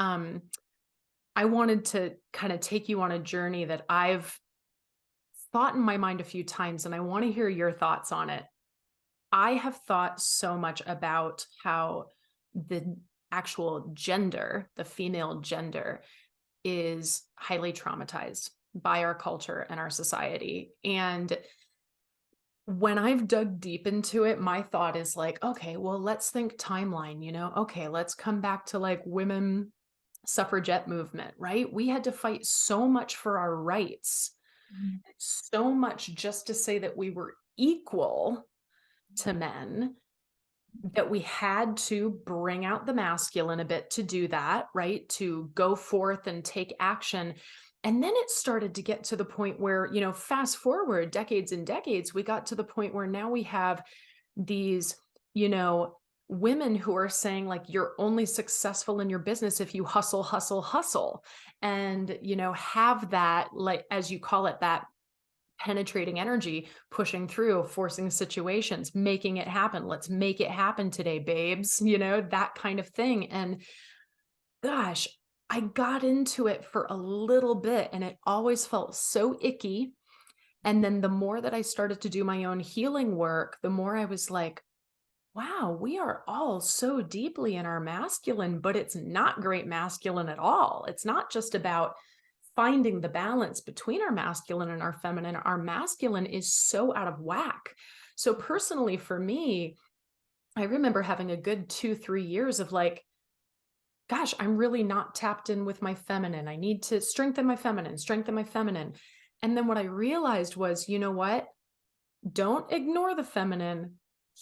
I wanted to kind of take you on a journey that I've thought in my mind a few times, and I want to hear your thoughts on it. I have thought so much about how the actual gender, the female gender, is highly traumatized by our culture and our society. And when I've dug deep into it, my thought is like, okay, well, let's think timeline, okay, let's come back to like women suffragette movement, right? We had to fight so much for our rights, so much just to say that we were equal to men, that we had to bring out the masculine a bit to do that, right? To go forth and take action. And then it started to get to the point where, fast forward decades and decades, we got to the point where now we have these, women who are saying like, you're only successful in your business if you hustle, hustle, hustle. And, have that, like, as you call it, that penetrating energy, pushing through, forcing situations, making it happen. Let's make it happen today, babes, that kind of thing. And gosh, I got into it for a little bit and it always felt so icky. And then the more that I started to do my own healing work, the more I was like, wow, we are all so deeply in our masculine, but it's not great masculine at all. It's not just about finding the balance between our masculine and our feminine. Our masculine is so out of whack. So personally, for me, I remember having a good 2-3 years of like, gosh, I'm really not tapped in with my feminine. I need to strengthen my feminine, strengthen my feminine. And then what I realized was, you know what? Don't ignore the feminine.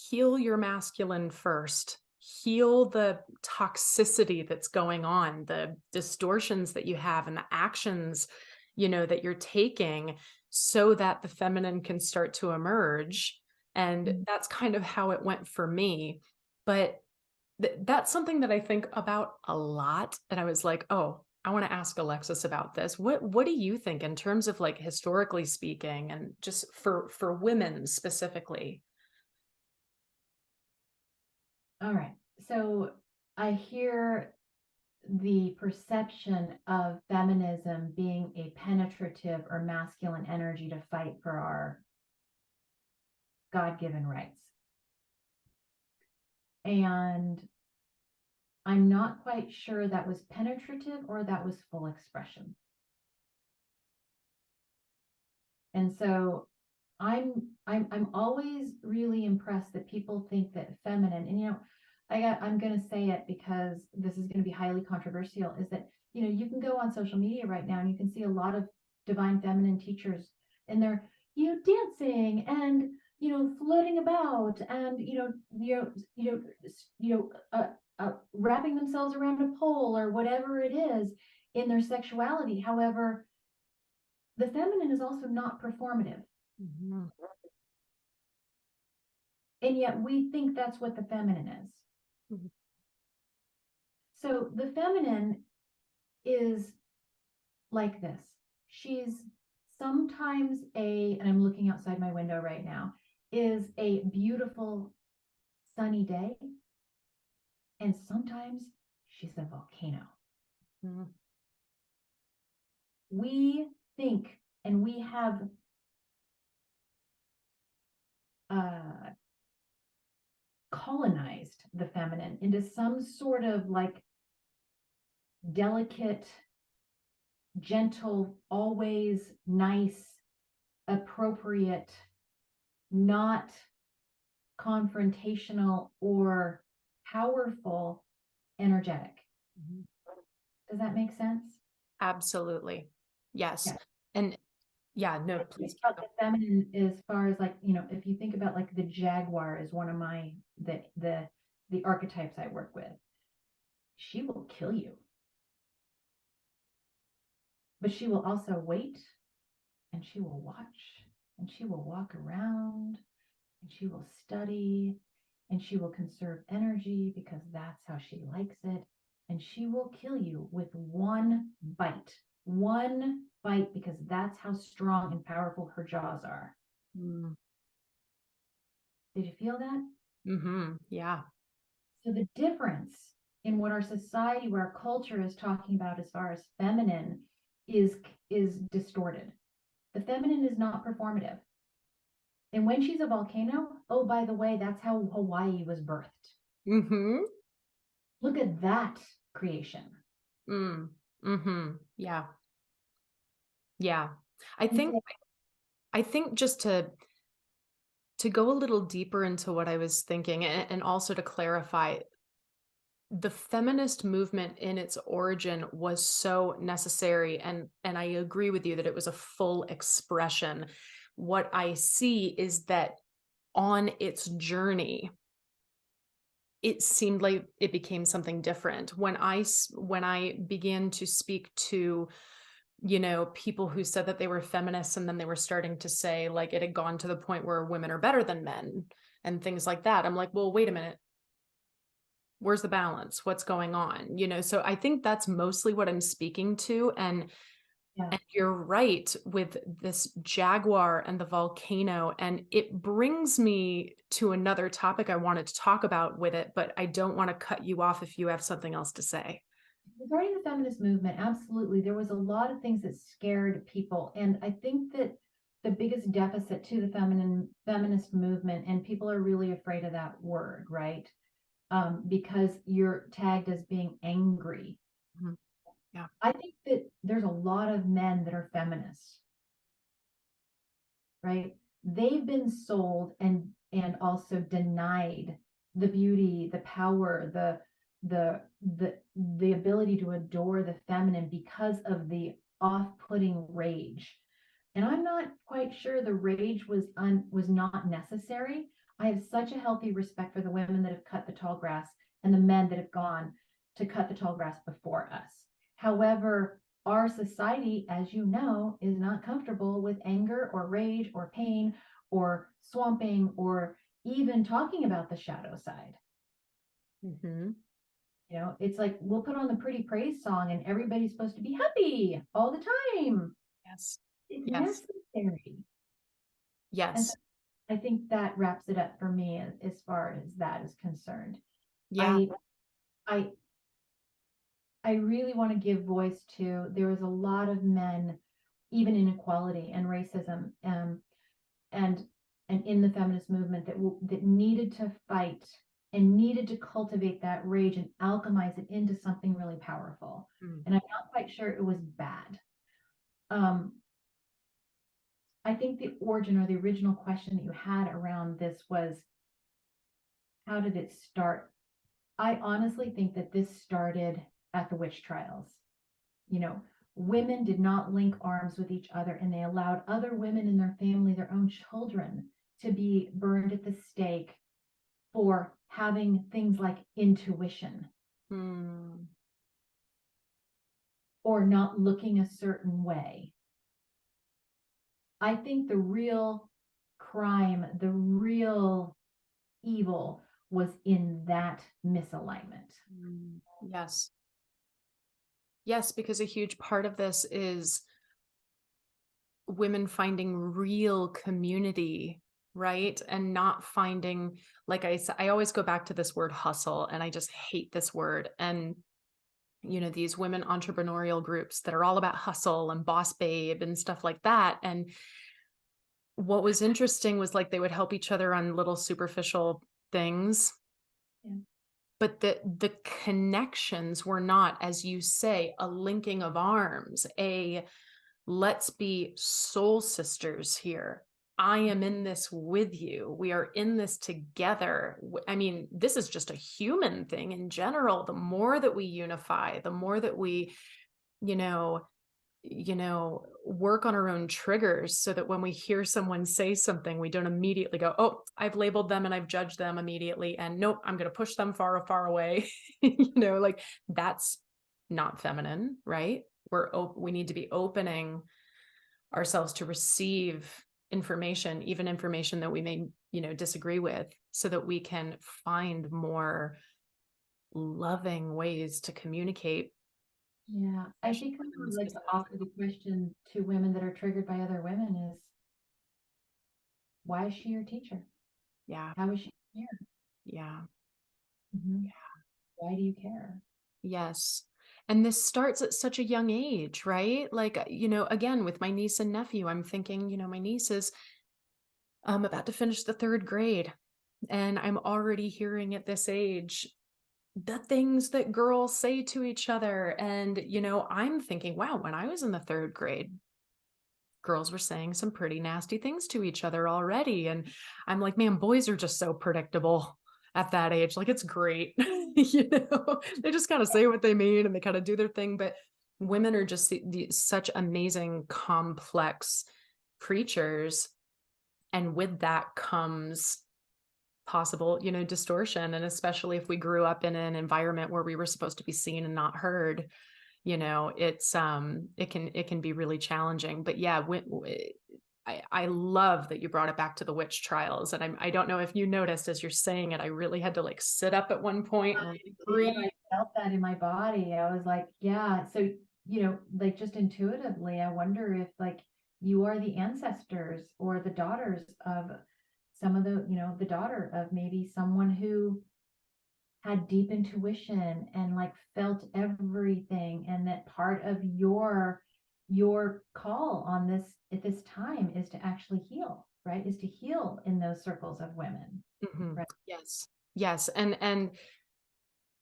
Heal your masculine first. Heal the toxicity that's going on, the distortions that you have, and the actions, that you're taking so that the feminine can start to emerge. And that's kind of how it went for me. But that's something that I think about a lot. And I was like, oh, I want to ask Alexis about this. What do you think in terms of like historically speaking and just for women specifically? All right. So I hear the perception of feminism being a penetrative or masculine energy to fight for our God-given rights. And I'm not quite sure that was penetrative or that was full expression. And so I'm always really impressed that people think that feminine, and I'm going to say it because this is going to be highly controversial, is that you can go on social media right now and you can see a lot of divine feminine teachers, and they're dancing and floating about and wrapping themselves around a pole or whatever it is in their sexuality. However, the feminine is also not performative. Mm-hmm. And yet we think that's what the feminine is. Mm-hmm. So the feminine is like this. She's sometimes and I'm looking outside my window right now, is a beautiful sunny day. And sometimes she's a volcano. Mm. We think, and we have colonized the feminine into some sort of like delicate, gentle, always nice, appropriate, not confrontational or powerful, energetic. Mhm. Does that make sense? Absolutely. Yes. Yeah. And yeah, no, I please think keep about going. the feminine as far as like, if you think about like the jaguar is one of my the archetypes I work with. She will kill you, but she will also wait, and she will watch, and she will walk around, and she will study, and she will conserve energy because that's how she likes it. And she will kill you with one bite, because that's how strong and powerful her jaws are. Mm. Did you feel that? Mm-hmm. Yeah. So the difference in what our society, what our culture is talking about as far as feminine is distorted. The feminine is not performative. And when she's a volcano, oh, by the way, that's how Hawaii was birthed. Mm-hmm. Look at that creation. Mm. Mm-hmm. Yeah. Yeah. I And think so, I think just to go a little deeper into what I was thinking and also to clarify, the feminist movement in its origin was so necessary, and I agree with you that it was a full expression. What I see is that on its journey, it seemed like it became something different. When I began to speak to, people who said that they were feminists, and then they were starting to say like it had gone to the point where women are better than men and things like that. I'm like, well, wait a minute. Where's the balance? What's going on? So I think that's mostly what I'm speaking to. yeah. And you're right with this jaguar and the volcano. And it brings me to another topic I wanted to talk about with it, but I don't want to cut you off if you have something else to say. Regarding the feminist movement, absolutely. There was a lot of things that scared people. And I think that the biggest deficit to the feminist movement, and people are really afraid of that word, right? Because you're tagged as being angry. Mhm. Yeah. I think that there's a lot of men that are feminists, right? They've been sold and also denied the beauty, the power, the ability to adore the feminine because of the off-putting rage. And I'm not quite sure the rage was not necessary. I have such a healthy respect for the women that have cut the tall grass and the men that have gone to cut the tall grass before us. However, our society, as you know, is not comfortable with anger or rage or pain or swamping or even talking about the shadow side. Mm-hmm. It's like we'll put on the pretty praise song and everybody's supposed to be happy all the time. Yes. It's Yes. necessary. And so Yes. I think that wraps it up for me as far as that is concerned. Yeah. I I I really want to give voice to, there was a lot of men, even inequality and racism, and in the feminist movement that needed to fight and needed to cultivate that rage and alchemize it into something really powerful. Mm. And I'm not quite sure it was bad. Um, I think the origin or the original question that you had around this was, how did it start? I honestly think that this started at the witch trials. You know, women did not link arms with each other, and they allowed other women in their family, their own children, to be burned at the stake for having things like intuition Mm. or not looking a certain way. I think the real crime, the real evil was in that misalignment. Mm. Yes. Yes, because a huge part of this is women finding real community, right? And not finding, like I said, I always go back to this word hustle, and I just hate this word. And, these women entrepreneurial groups that are all about hustle and boss babe and stuff like that. And what was interesting was like they would help each other on little superficial things, Yeah. but the connections were not, as you say, a linking of arms, a let's be soul sisters here. I am in this with you. We are in this together. I mean, this is just a human thing in general. The more that we unify, the more that we, you know, work on our own triggers, so that when we hear someone say something, we don't immediately go, oh, I've labeled them and I've judged them immediately. And nope, I'm going to push them far, far away. Like that's not feminine, right? We need to be opening ourselves to receive information, even information that we may, disagree with, so that we can find more loving ways to communicate. Yeah. I think I would like to offer the question to women that are triggered by other women is, why is she your teacher? Yeah. How is she here? Yeah. Mhm. Why do you care? Yes. And this starts at such a young age, right? Like, again, with my niece and nephew, I'm thinking, my niece is about to finish the third grade. And I'm already hearing at this age the things that girls say to each other. And, I'm thinking, wow, when I was in the third grade, girls were saying some pretty nasty things to each other already. And I'm like, man, boys are just so predictable at that age. Like, it's great. They just kind of say what they mean and they kind of do their thing. But women are just such amazing, complex creatures. And with that comes possible, distortion. And especially if we grew up in an environment where we were supposed to be seen and not heard, it can be really challenging. But yeah, I love that you brought it back to the witch trials. And I don't know if you noticed, as you're saying it, I really had to like sit up at one point and breathe. I felt that in my body. I was like, yeah. So, like just intuitively, I wonder if like you are the ancestors or the daughters of some of the daughter of maybe someone who had deep intuition and like felt everything, and that part of your call on this at this time is to actually heal, right? Is to heal in those circles of women. Mhm. Right. Yes. Yes. And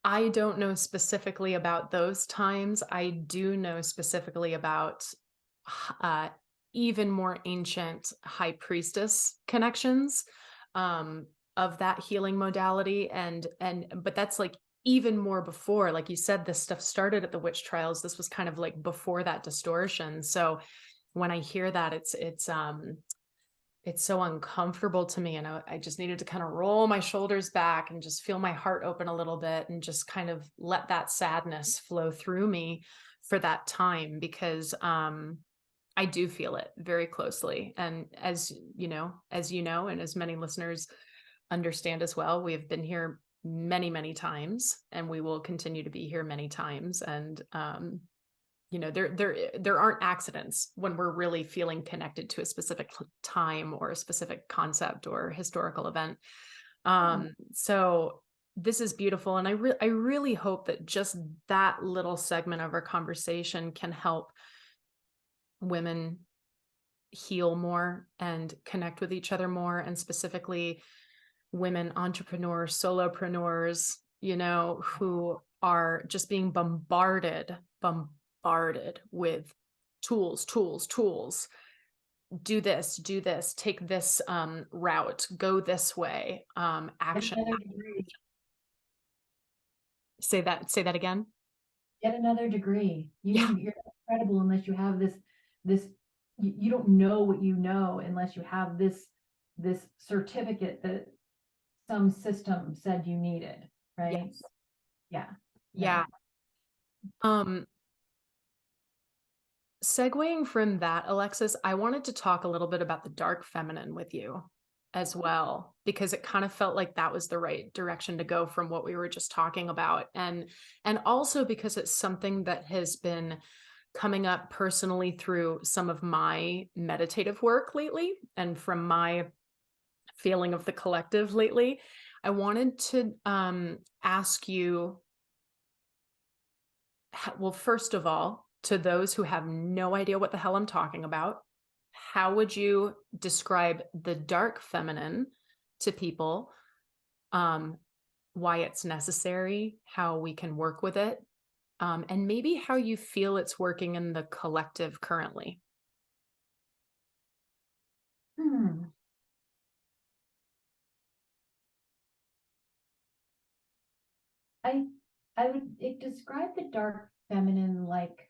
I don't know specifically about those times. I do know specifically about uh, even more ancient high priestess connections, um, of that healing modality. But that's like even more before, like you said, this stuff started at the witch trials. This was kind of like before that distortion. So when I hear that, it's so uncomfortable to me. And I just needed to kind of roll my shoulders back and just feel my heart open a little bit and just kind of let that sadness flow through me for that time, because I do feel it very closely. And and as many listeners understand as well, we have been here many, many times, and we will continue to be here many times. And there aren't accidents when we're really feeling connected to a specific time or a specific concept or historical event. So this is beautiful. And I really hope that just that little segment of our conversation can help women heal more and connect with each other more, and specifically women entrepreneurs, solopreneurs, who are just being bombarded with tools. Do this, take this route, go this way, action. Another degree. Say that again. Get another degree. Yeah. You're incredible unless you have this you don't know what you know unless you have this certificate that some system said you needed, right? Yes. Yeah. Yeah. No. Um, Segueing from that, Alexis, I wanted to talk a little bit about the dark feminine with you as well, because it kind of felt like that was the right direction to go from what we were just talking about. And also because it's something that has been coming up personally through some of my meditative work lately and from my feeling of the collective lately, I wanted to ask you, well, first of all, to those who have no idea what the hell I'm talking about, how would you describe the dark feminine to people? Um, why it's necessary, how we can work with it, and maybe how you feel it's working in the collective currently. Hmm. I I would describe the dark feminine like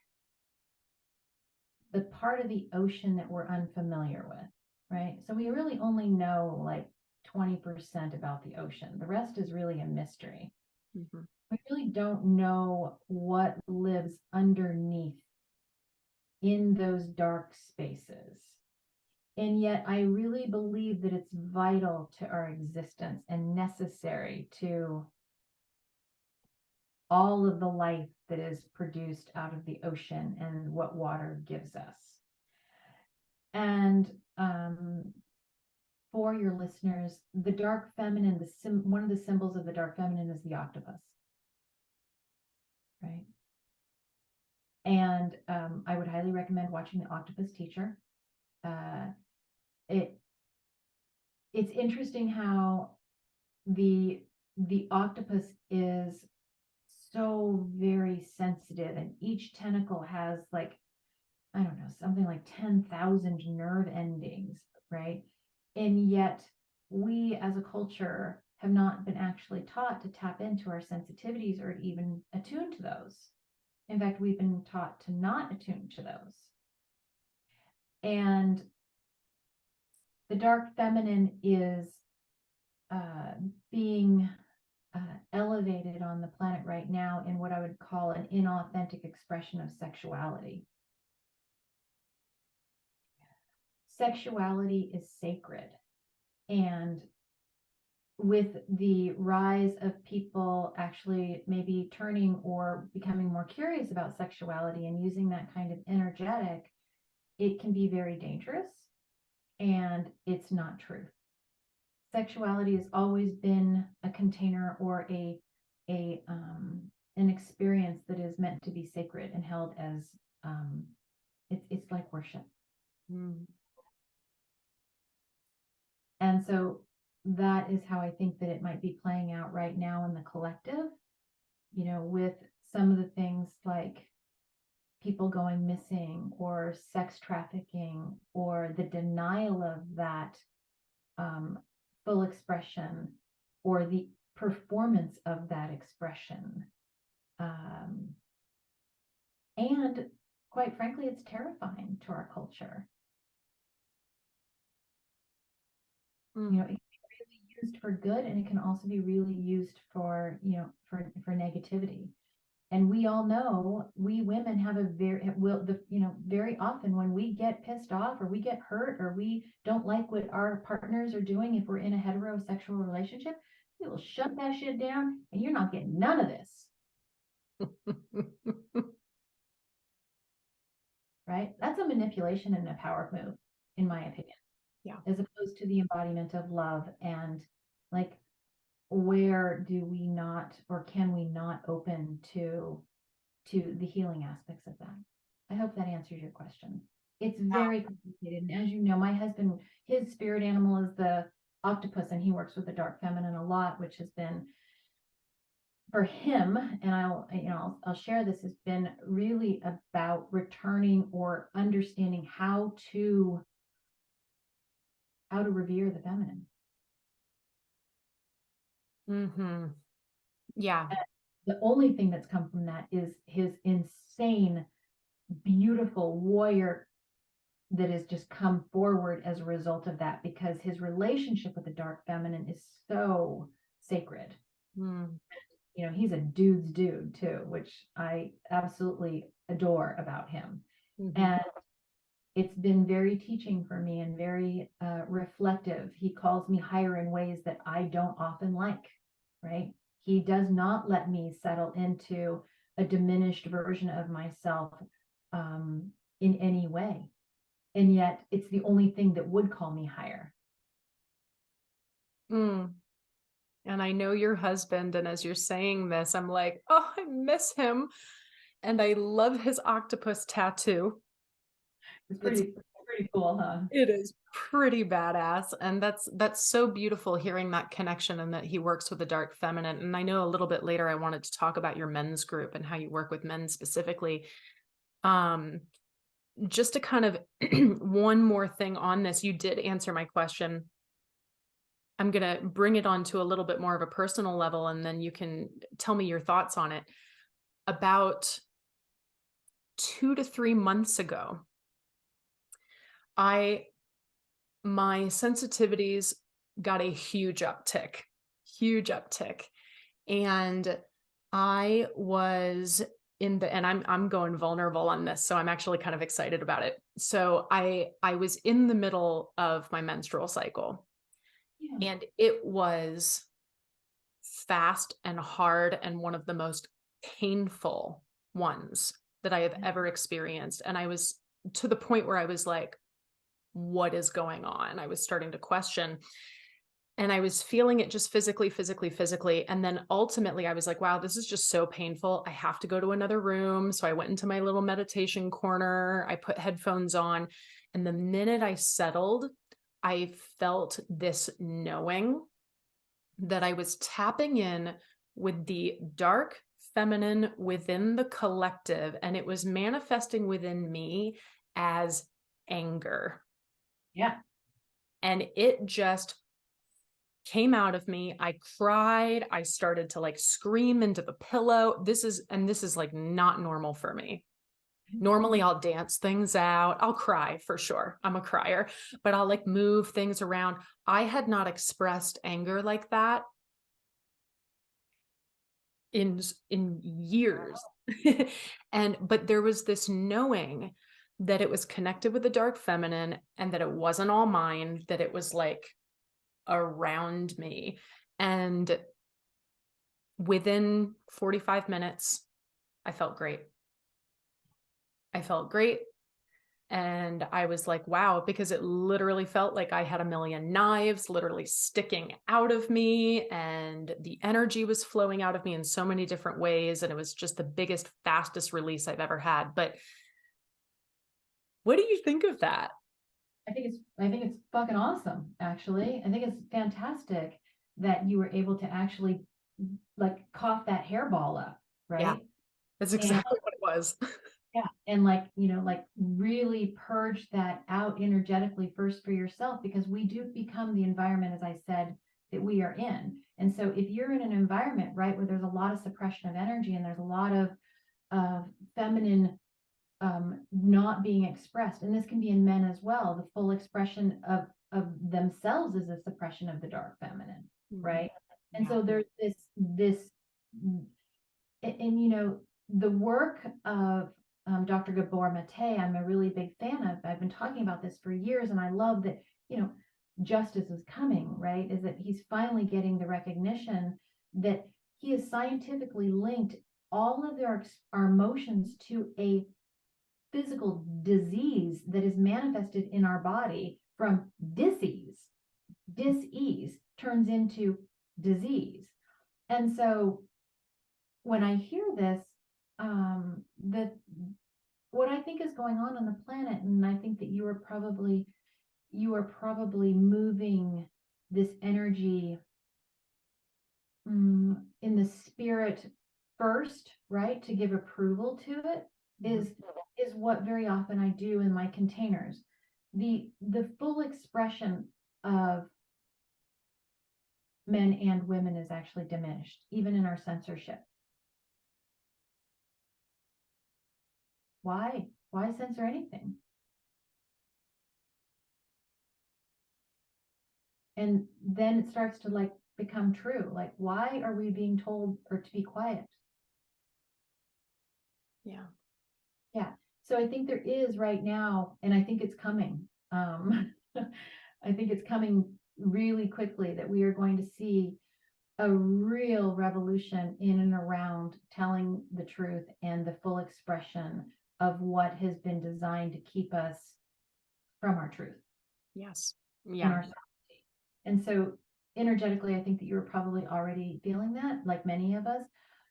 the part of the ocean that we're unfamiliar with, right? So we really only know like 20% about the ocean. The rest is really a mystery. Mhm. We really don't know what lives underneath in those dark spaces. And yet, I really believe that it's vital to our existence and necessary to all of the life that is produced out of the ocean and what water gives us. And for your listeners, the dark feminine, one of the symbols of the dark feminine is the octopus, right? And I would highly recommend watching The Octopus Teacher. Uh, it it's interesting how the octopus is so very sensitive, and each tentacle has like, I don't know, something like 10,000 nerve endings, right? And yet we as a culture have not been actually taught to tap into our sensitivities or even attune to those. In fact, we've been taught to not attune to those. And the dark feminine is uh, being elevated on the planet right now in what I would call an inauthentic expression of sexuality. Sexuality is sacred. And with the rise of people actually maybe turning or becoming more curious about sexuality and using that kind of energetic, it can be very dangerous, and it's not truth. Sexuality has always been a container or an experience that is meant to be sacred and held as it's like worship. Mm. And so that is how I think that it might be playing out right now in the collective, with some of the things like people going missing or sex trafficking or the denial of that full expression or the performance of that expression. And quite frankly, it's terrifying to our culture. Mm. It can be really used for good, and it can also be really used for, for negativity. And we all know, we women have a very often when we get pissed off or we get hurt or we don't like what our partners are doing, if we're in a heterosexual relationship, we will shut that shit down and you're not getting none of this. Right? That's a manipulation and a power move, in my opinion. Yeah. As opposed to the embodiment of love and like, where do we not or can we not open to the healing aspects of that? I hope that answers your question. It's very complicated. And as you know, my husband, his spirit animal is the octopus, and he works with the dark feminine a lot, which has been for him, and I'll share this, has been really about returning or understanding how to revere the feminine. Mm-hmm. Yeah. And the only thing that's come from that is his insane, beautiful warrior that has just come forward as a result of that, because his relationship with the dark feminine is so sacred. Mm. He's a dude's dude too, which I absolutely adore about him. Mm-hmm. And it's been very teaching for me and very reflective. He calls me higher in ways that I don't often like, right? He does not let me settle into a diminished version of myself in any way. And yet it's the only thing that would call me higher. Mm. And I know your husband, and as you're saying this, I'm like, oh, I miss him. And I love his octopus tattoo. It's It's pretty cool, huh? It is pretty badass. And that's so beautiful hearing that connection and that he works with the dark feminine. And I know a little bit later I wanted to talk about your men's group and how you work with men specifically. Um, just to kind of one more thing on this, you did answer my question. I'm going to bring it on to a little bit more of a personal level, and then you can tell me your thoughts on it. About 2 to 3 months ago, my sensitivities got a huge uptick. And I was and I'm going vulnerable on this, so I'm actually kind of excited about it. So I was in the middle of my menstrual cycle, Yeah. and it was fast and hard and one of the most painful ones that I have ever experienced. And I was to the point where I was like, what is going on? I was starting to question. And I was feeling it just physically. And then ultimately I was like, wow, this is just so painful. I have to go to another room. So I went into my little meditation corner. I put headphones on. And the minute I settled, I felt this knowing that I was tapping in with the dark feminine within the collective. And it was manifesting within me as anger. Yeah. And it just came out of me. I cried. I started to like scream into the pillow. This is like not normal for me. Normally I'll dance things out. I'll cry for sure. I'm a crier, but I'll like move things around. I had not expressed anger like that in years. But there was this knowing that it was connected with the dark feminine and that it wasn't all mine, that it was like around me. And within 45 minutes, I felt great. And I was like, wow, because it literally felt like I had a million knives literally sticking out of me, and the energy was flowing out of me in so many different ways. And it was just the biggest, fastest release I've ever had. But what do you think of that? I think it's fucking awesome, actually. I think it's fantastic that you were able to actually like cough that hairball up, Yeah, right? that's And exactly what it was. yeah, and like, like really purge that out energetically first for yourself, because we do become the environment, as I said, that we are in. And so if you're in an environment, right, where there's a lot of suppression of energy and there's a lot of feminine not being expressed, and this can be in men as well, the full expression of themselves is a suppression of the dark feminine, right? And so there's this and the work of Dr. Gabor Mate, I'm a really big fan of. I've been talking about this for years, and I love that, justice is coming, right? Is that he's finally getting the recognition that he has scientifically linked all of our emotions to a physical disease that is manifested in our body from disease. Dis-ease turns into disease. And so when I hear this, that what I think is going on the planet, and I think that you are probably moving this energy in the spirit first, right? To give approval to it is what very often I do in my containers. The full expression of men and women is actually diminished, even in our censorship. Why? Why censor anything? And then it starts to like become true. Like, why are we being told or to be quiet? Yeah. Yeah. So I think there is right now, and I think it's coming. I think it's coming really quickly, that we are going to see a real revolution in and around telling the truth and the full expression of what has been designed to keep us from our truth. Yes. In Yeah. our sovereignty. And so energetically, I think that you were probably already feeling that, like many of us.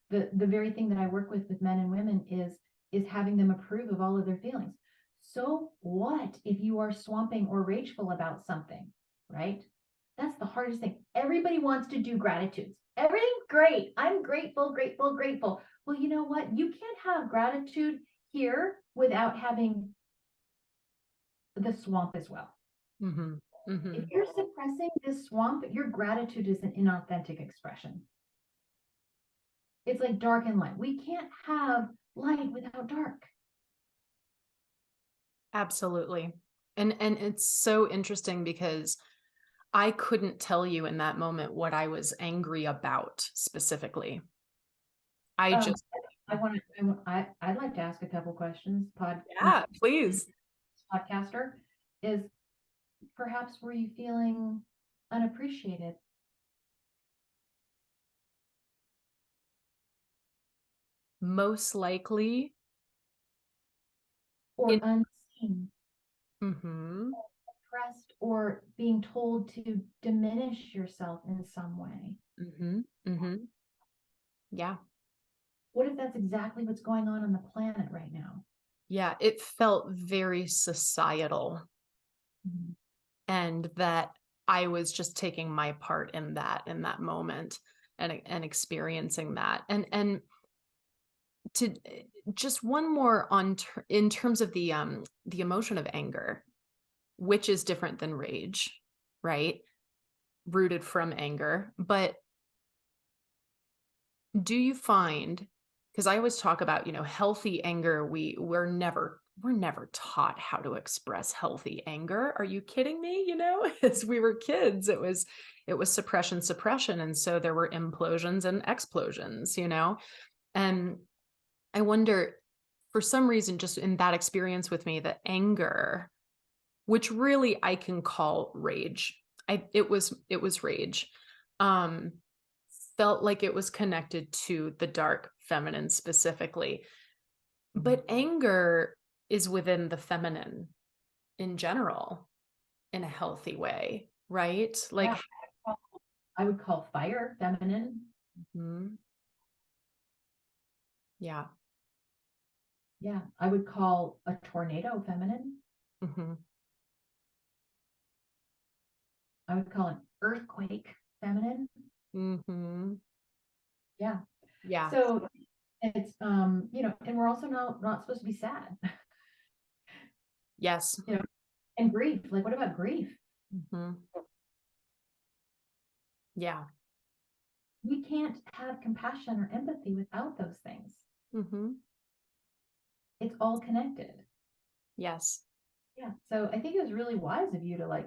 The very thing that I work with men and women is having them approve of all of their feelings. So what if you are swamping or rageful about something, right? That's the hardest thing. Everybody wants to do gratitudes. Everything's great. I'm grateful, grateful, grateful. Well, you know what? You can't have gratitude here without having the swamp as well. Mm-hmm. Mm-hmm. If you're suppressing this swamp, your gratitude is an inauthentic expression. It's like dark and light. We can't have light without dark. Absolutely. And it's so interesting because I couldn't tell you in that moment what I was angry about specifically. I Um, just, I want to. I'd like to ask a couple questions. yeah, please. Podcaster is perhaps were you feeling unappreciated Most likely or in, unseen, mm-hmm, oppressed, or being told to diminish yourself in some way? mm-hmm, mm-hmm. Yeah. What if that's exactly what's going on the planet right now? Yeah. It felt very societal, Mhm. and that I was just taking my part in that moment and experiencing that. And to just one more on in terms of the emotion of anger, which is different than rage, right? Rooted from anger. But do you find, because I always talk about, healthy anger, we're never taught how to express healthy anger. Are you kidding me? As we were kids, it was suppression. And so there were implosions and explosions. And I wonder, for some reason, just in that experience with me, the anger, which really I can call rage. It was rage. Um, Felt like it was connected to the dark feminine specifically. But anger is within the feminine in general in a healthy way, right? Yeah, Like, I would call fire feminine. mhm, yeah. Yeah, I would call a tornado feminine. Hmm. I would call an earthquake feminine. Hmm. Yeah. Yeah. So it's and we're also not supposed to be sad. Yes. you know, and grief. Like, what about grief? Hmm. Yeah. We can't have compassion or empathy without those things. Hmm. It's all connected. Yes. Yeah. So I think it was really wise of you to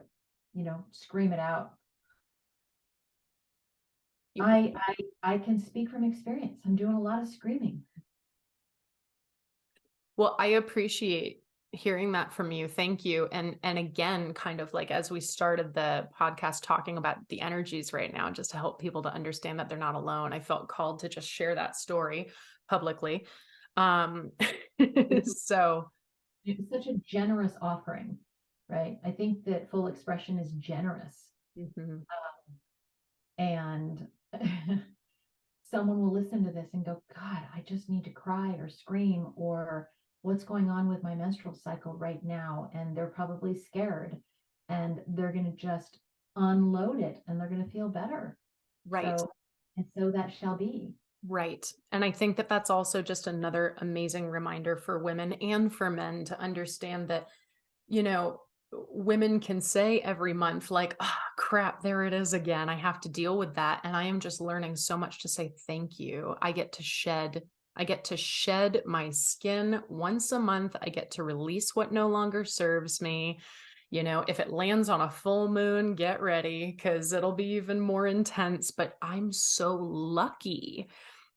scream it out. You- I can speak from experience. I'm doing a lot of screaming. Well, I appreciate hearing that from you. Thank you. And again, kind of like as we started the podcast talking about the energies right now, just to help people to understand that they're not alone, I felt called to just share that story publicly. Um, so It's such a generous offering, right? I think that full expression is generous. mhm, And someone will listen to this and go, God, I just need to cry or scream, or what's going on with my menstrual cycle right now? And they're probably scared and they're going to just unload it and they're going to feel better. right. So that shall be. Right. And I think that that's also just another amazing reminder for women and for men to understand that, you know, women can say every month, like, oh, crap, there it is again. I have to deal with that. And I am just learning so much to say thank you. I get to shed my skin once a month. I get to release what no longer serves me. If it lands on a full moon, get ready because it'll be even more intense. But I'm so lucky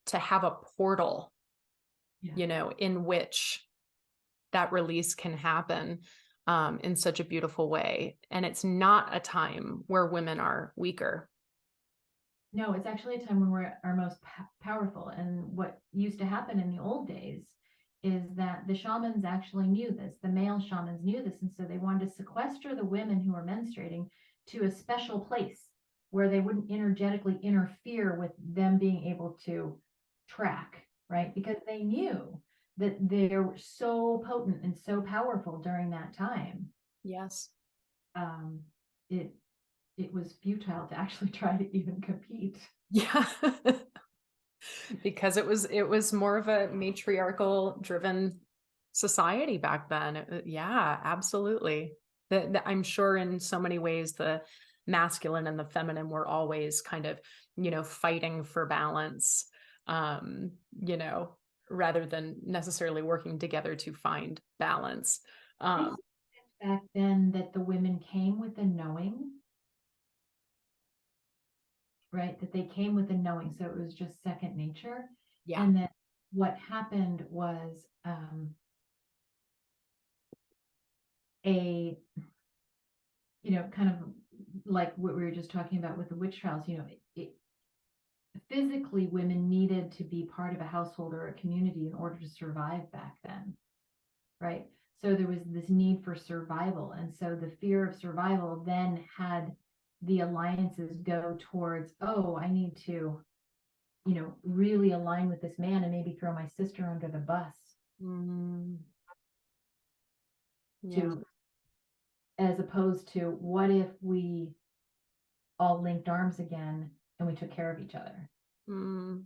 to have a portal, Yeah. in which that release can happen in such a beautiful way. And it's not a time where women are weaker. No, it's actually a time when we're our most powerful. And what used to happen in the old days is that the shamans actually knew this. The male shamans knew this. And so they wanted to sequester the women who were menstruating to a special place where they wouldn't energetically interfere with them being able to track, right? Because they knew that they were so potent and so powerful during that time. Yes. Um, it it was futile to actually try to even compete. Yeah. Because it was more of a matriarchal driven society back then. Yeah, absolutely. I'm sure in so many ways the masculine and the feminine were always kind of, fighting for balance, um, you know, rather than necessarily working together to find balance. I Um, suspect back then that the women came with a knowing, right? That they came with a knowing, so it was just second nature. yeah. And then what happened was a, kind of like what we were just talking about with the witch trials, physically women needed to be part of a household or a community in order to survive back then, right? So there was this need for survival. And so the fear of survival then had the alliances go towards, oh, I need to, really align with this man and maybe throw my sister under the bus Mm, yeah. to, as opposed to what if we all linked arms again and we took care of each other. Mm.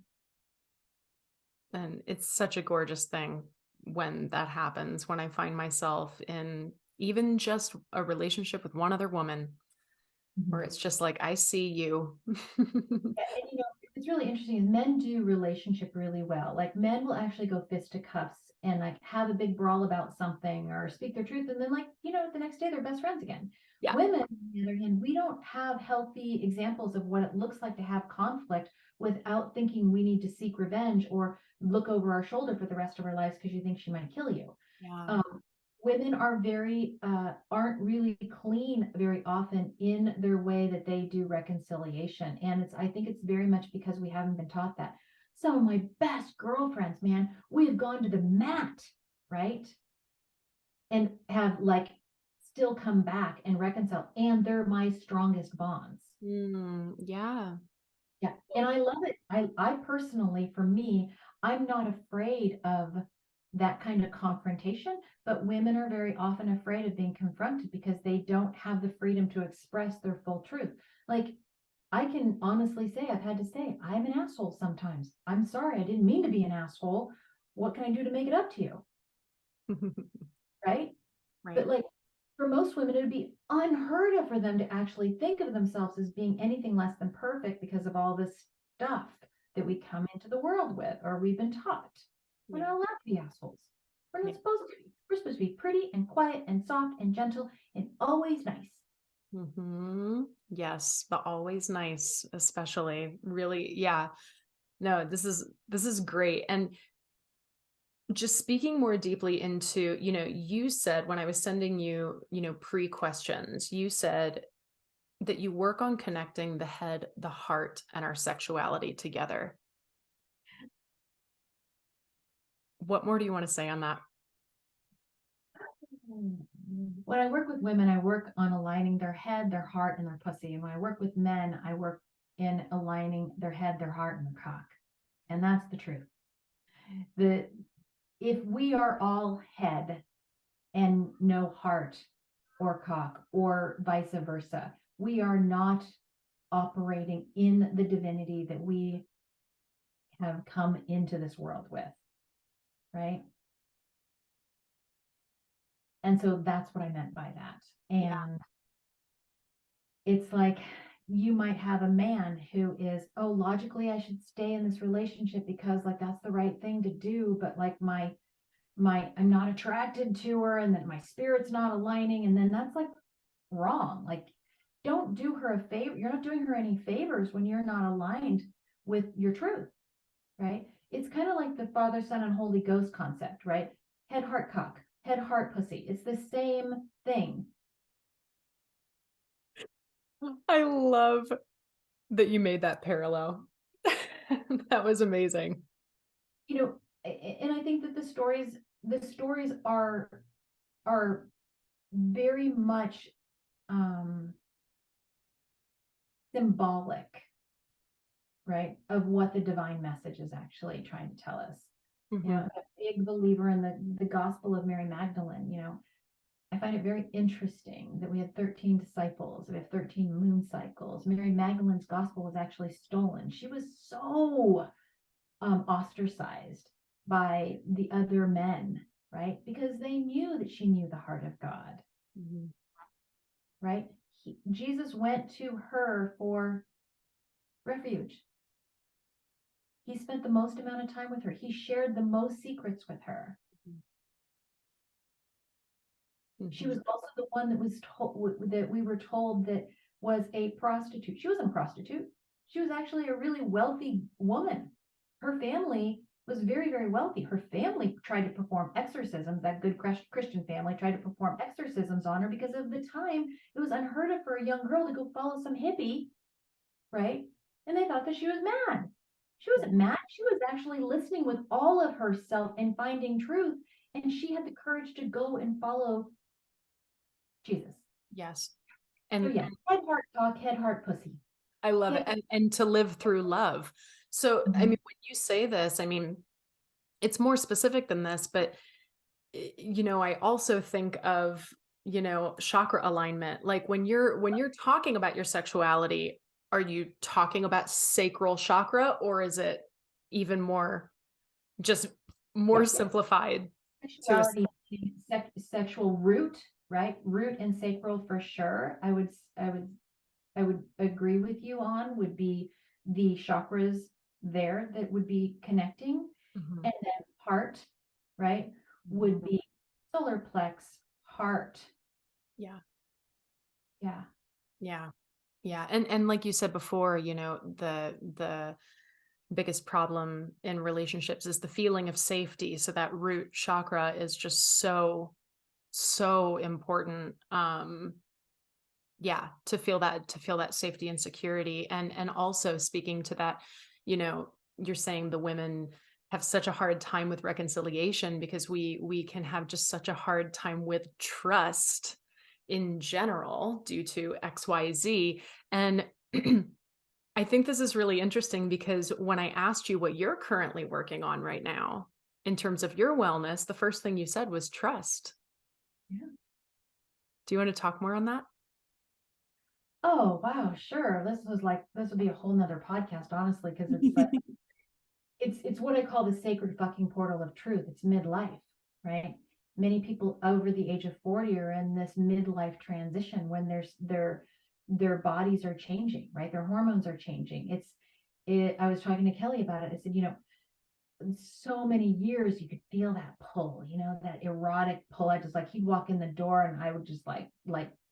And it's such a gorgeous thing when that happens, when I find myself in even just a relationship with one other woman where it's just like, I see you. And it's really interesting is men do relationship really well. Like men will actually go fisticuffs and like have a big brawl about something or speak their truth, and then like the next day they're best friends again. Yeah. Women, on the other hand, we don't have healthy examples of what it looks like to have conflict without thinking we need to seek revenge or look over our shoulder for the rest of our lives because you think she might kill you. Yeah. um, Women are very aren't really clean very often in their way that they do reconciliation, and I think it's very much because we haven't been taught that. Some of my best girlfriends, man, we have gone to the mat, right, and have like still come back and reconcile, and they're my strongest bonds. Yeah. Yeah, and I love it. I personally, for me, I'm not afraid of that kind of confrontation, but women are very often afraid of being confronted because they don't have the freedom to express their full truth. Like, I can honestly say, I've had to say, I'm an asshole sometimes. I'm sorry, I didn't mean to be an asshole. What can I do to make it up to you? Right? But Right. like for most women, it would be unheard of for them to actually think of themselves as being anything less than perfect because of all this stuff that we come into the world with or we've been taught. We're Yeah. not allowed to be assholes. We're Yeah. not supposed to be. We're supposed to be pretty and quiet and soft and gentle and always nice. Yes, but always nice, especially really. Yeah. No, this is great. And just speaking more deeply into, you said when I was sending you, pre-questions, you said that you work on connecting the head, the heart, and our sexuality together. What more do you want to say on that? When I work with women, I work on aligning their head, their heart, and their pussy. And when I work with men, I work in aligning their head, their heart, and their cock. And that's the truth. The If we are all head and no heart or cock, or vice versa, we are not operating in the divinity that we have come into this world with, right? And so that's what I meant by that. Yeah. And it's like you might have a man who is, oh, logically I should stay in this relationship because like that's the right thing to do, but like my I'm not attracted to her, and then my spirit's not aligning, and then that's like wrong. Like, don't do her a favor. You're not doing her any favors when you're not aligned with your truth, right? It's kind of like the Father, Son, and Holy Ghost concept, right? Head, heart, cock, head, heart, pussy. It's the same thing. I love that you made that parallel. That was amazing. You know, and I think that the stories are very much symbolic, right, of what the divine message is actually trying to tell us. Mm-hmm. I'm a big believer in the Gospel of Mary Magdalene. I find it very interesting that we had 13 disciples. We have 13 moon cycles. Mary Magdalene's gospel was actually stolen. She was so ostracized by the other men, right? Because they knew that she knew the heart of God, Mm-hmm. right? Jesus went to her for refuge. He spent the most amount of time with her. He shared the most secrets with her. Mm-hmm. She was also the one that was told, that we were told, that was a prostitute. She wasn't a prostitute. She was actually a really wealthy woman. Her family was very, very wealthy. Her family tried to perform exorcisms. That good Christian family tried to perform exorcisms on her because of the time it was unheard of for a young girl to go follow some hippie, right? And they thought that she was mad. She wasn't mad. She was actually listening with all of herself and finding truth. And she had the courage to go and follow Jesus. Yes. So And yeah, head, heart, talk, head, heart, pussy. I love it. And to live through love. So, I mean, when you say this, I mean, it's more specific than this, but I also think of, chakra alignment. Like when you're talking about your sexuality, are you talking about sacral chakra, or is it even more, just more simplified to a, Sexuality, sexual root, right? Root and sacral for sure. I would agree with you on, would be the chakras there that would be connecting. Mhm. And then heart, right, would be solar plex, heart. Yeah. Yeah. Yeah. Yeah. And like you said before, the biggest problem in relationships is the feeling of safety. So that root chakra is just so important. Yeah, to feel that safety and security. And also speaking to that, you're saying the women have such a hard time with reconciliation because we can have just such a hard time with trust in general due to XYZ. And I think this is really interesting because when I asked you what you're currently working on right now in terms of your wellness, the first thing you said was trust. Yeah. Do you want to talk more on that? Oh, wow, sure. This would be a whole nother podcast, honestly, because it's like it's what I call the sacred fucking portal of truth. It's midlife, right? Many people over the age of 40 are in this midlife transition when their bodies are changing, right? Their hormones are changing. I was talking to Kelly about it. I said, so many years you could feel that pull, that erotic pull. I just, like, he'd walk in the door and I would just like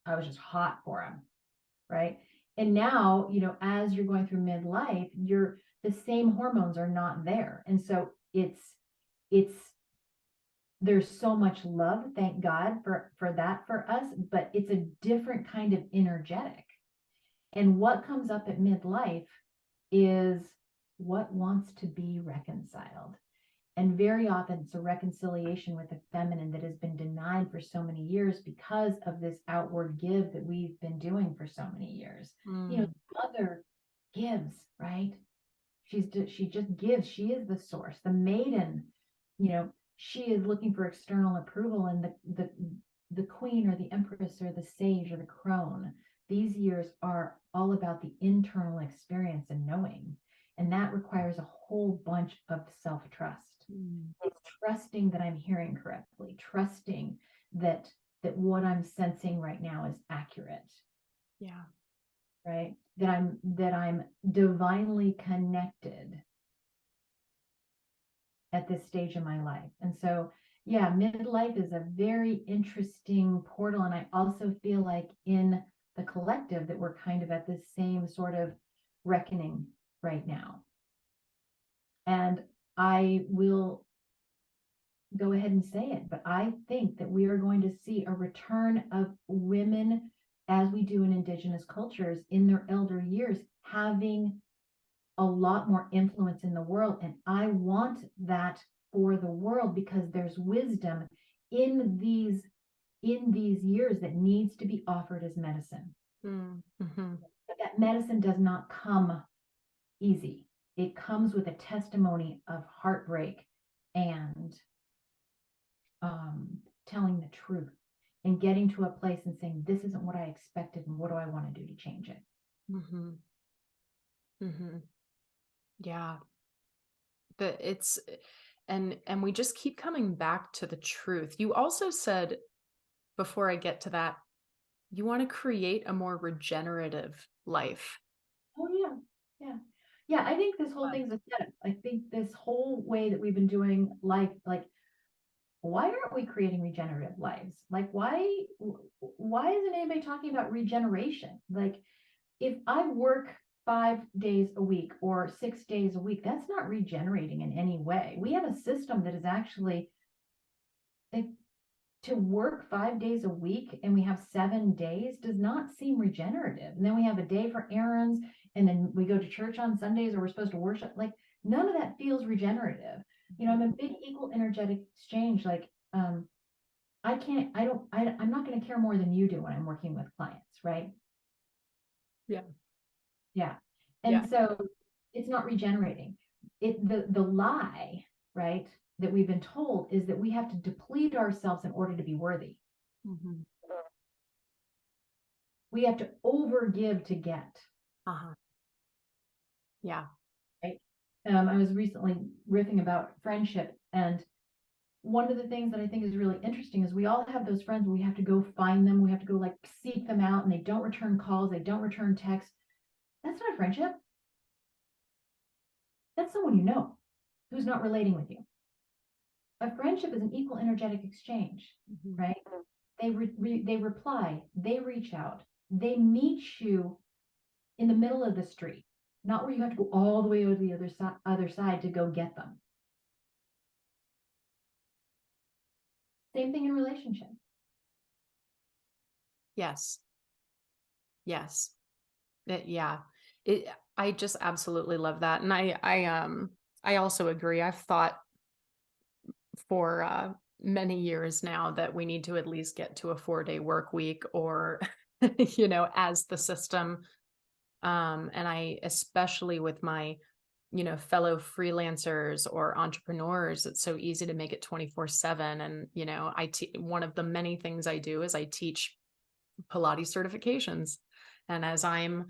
I was just hot for him, right? And now, as you're going through midlife, the same hormones are not there. And so it's there's so much love, thank God for that for us, but it's a different kind of energetic. And what comes up at midlife is what wants to be reconciled. And very often it's a reconciliation with the feminine that has been denied for so many years because of this outward give that we've been doing for so many years. The mother gives, right? She just gives. She is the source. The maiden, she is looking for external approval, and the queen or the empress or the sage or the crone, these years are all about the internal experience and knowing. And that requires a whole bunch of self-trust. It's trusting that I'm hearing correctly, trusting that what I'm sensing right now is accurate. Yeah. Right? That I'm divinely connected at this stage of my life. And so, yeah, midlife is a very interesting portal. And I also feel like in the collective that we're kind of at this same sort of reckoning right now. And I will go ahead and say it, but I think that we are going to see a return of women, as we do in indigenous cultures, in their elder years, having a lot more influence in the world. And I want that for the world, because there's wisdom in these years that needs to be offered as medicine. Mm-hmm. But that medicine does not come easy. It comes with a testimony of heartbreak and telling the truth and getting to a place and saying, this isn't what I expected, and what do I want to do to change it? Mm-hmm. Mm-hmm. Yeah. But it's, and we just keep coming back to the truth. You also said, before I get to that, you want to create a more regenerative life. Oh yeah. Yeah. Yeah. I think this whole thing's a setup. I think this whole way that we've been doing life, like, why aren't we creating regenerative lives? Like, why isn't anybody talking about regeneration? Like, if I work 5 days a week or 6 days a week, that's not regenerating in any way. We have a system that is actually, like, to work 5 days a week and we have 7 days does not seem regenerative. And then we have a day for errands, and then we go to church on Sundays, or we're supposed to worship. Like, none of that feels regenerative. I'm a big equal energetic exchange. Like, I'm not going to care more than you do when I'm working with clients, right? Yeah. Yeah. And so it's not regenerating. The lie, right, that we've been told is that we have to deplete ourselves in order to be worthy. Mm-hmm. We have to overgive to get. Uh-huh. Yeah. Right. I was recently riffing about friendship, and one of the things that I think is really interesting is we all have those friends where we have to go find them. We have to go, like, seek them out, and they don't return calls. They don't return texts. That's not a friendship. That's someone you know who's not relating with you. A friendship is an equal energetic exchange, Mm-hmm. right? They reply, they reach out, they meet you in the middle of the street, not where you have to go all the way over the other side to go get them. Same thing in relationship. Yes. Yes. Yeah. It, I just absolutely love that. And I also agree. I've thought for many years now that we need to at least get to a 4-day work week, or as the system. And I, especially with my, fellow freelancers or entrepreneurs, it's so easy to make it 24/7. And, one of the many things I do is I teach Pilates certifications. And as I'm,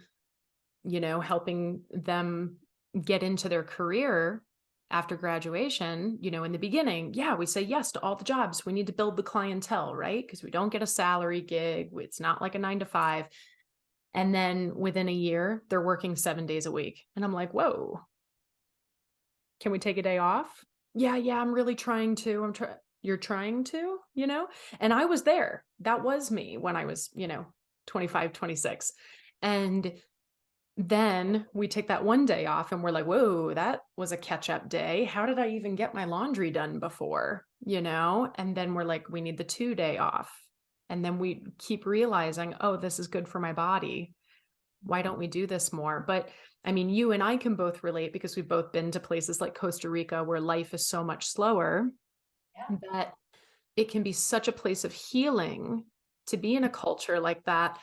helping them get into their career after graduation, in the beginning, yeah, we say yes to all the jobs. We need to build the clientele, right? Because we don't get a salary gig. It's not like a 9 to 5. And then within a year, they're working 7 days a week. And I'm like, whoa, can we take a day off? Yeah, I'm really trying to. You're trying to, And I was there. That was me when I was, 25, 26. And then we take that one day off and we're like, whoa, that was a catch-up day. How did I even get my laundry done before? And then we're like, we need the 2-day off. And then we keep realizing, oh, this is good for my body. Why don't we do this more? But I mean, you and I can both relate because we've both been to places like Costa Rica where life is so much slower. Yeah. That it can be such a place of healing to be in a culture like that.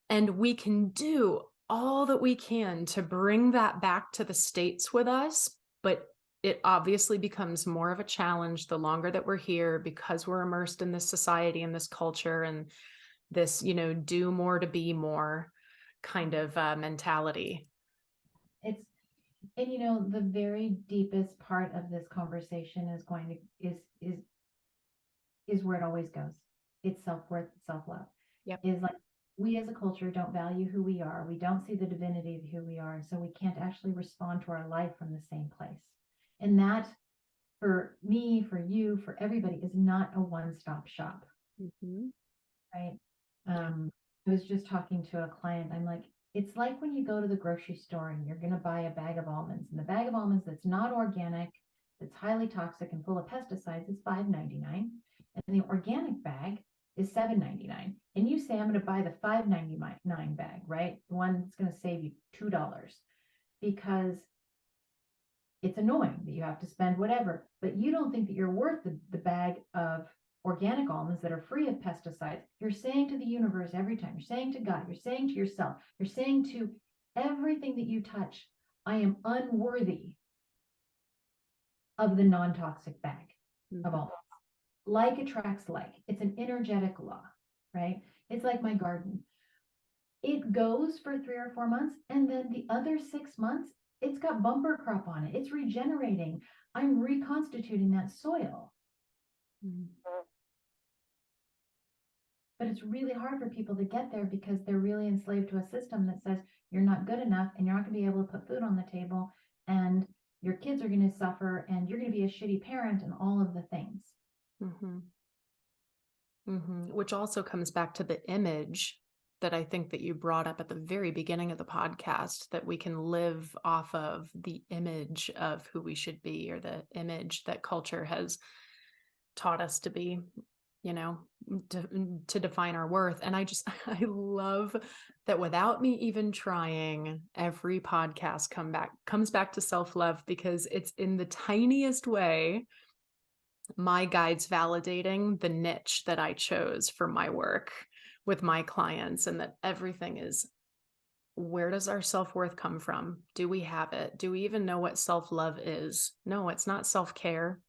And we can do all that we can to bring that back to the States with us. But it obviously becomes more of a challenge the longer that we're here, because we're immersed in this society and this culture and this, do more to be more kind of mentality. And the very deepest part of this conversation is going to is where it always goes. It's self-worth, self-love. Yep. Is like, we as a culture don't value who we are. We don't see the divinity of who we are. And so we can't actually respond to our life from the same place. And that, for me, for you, for everybody, is not a one-stop shop. Mm-hmm. Right. I was just talking to a client. I'm like, it's like when you go to the grocery store and you're going to buy a bag of almonds, and the bag of almonds that's not organic, that's highly toxic and full of pesticides, is $5.99. And the organic bag is $7.99. And you say, I'm going to buy the $5.99 bag, right? The one that's going to save you $2, because it's annoying that you have to spend whatever, but you don't think that you're worth the bag of organic almonds that are free of pesticides. You're saying to the universe every time, you're saying to God, you're saying to yourself, you're saying to everything that you touch, I am unworthy of the non-toxic bag of almonds. Like attracts like. It's an energetic law, right? It's like my garden. It goes for 3 or 4 months, and then the other 6 months, it's got bumper crop on it. It's regenerating. I'm reconstituting that soil. Mhm. But it's really hard for people to get there because they're really enslaved to a system that says you're not good enough and you're not going to be able to put food on the table and your kids are going to suffer and you're going to be a shitty parent and all of the things. Mm-hmm. Mm-hmm. Which also comes back to the image that I think that you brought up at the very beginning of the podcast, that we can live off of the image of who we should be, or the image that culture has taught us to be, you know, to define our worth. And I I love that without me even trying, every podcast comes back to self-love, because it's in the tiniest way my guides validating the niche that I chose for my work with my clients, and that everything is, where does our self-worth come from? Do we have it? Do we even know what self-love is? No, it's not self-care.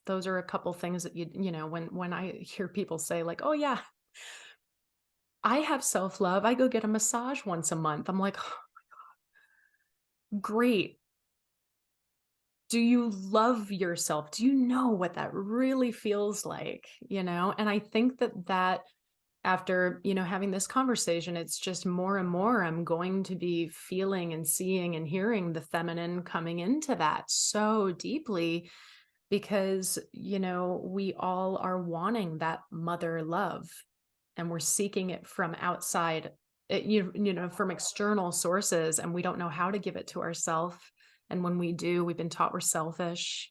Those are a couple things that you know, when I hear people say like, oh yeah, I have self-love, I go get a massage once a month. I'm like, oh, great. Do you love yourself? Do you know what that really feels like? You know? And I think that after, you know, having this conversation, it's just more and more I'm going to be feeling and seeing and hearing the feminine coming into that so deeply, because, you know, we all are wanting that mother love, and we're seeking it from outside, you know, from external sources, and we don't know how to give it to ourselves. And when we do, we've been taught we're selfish,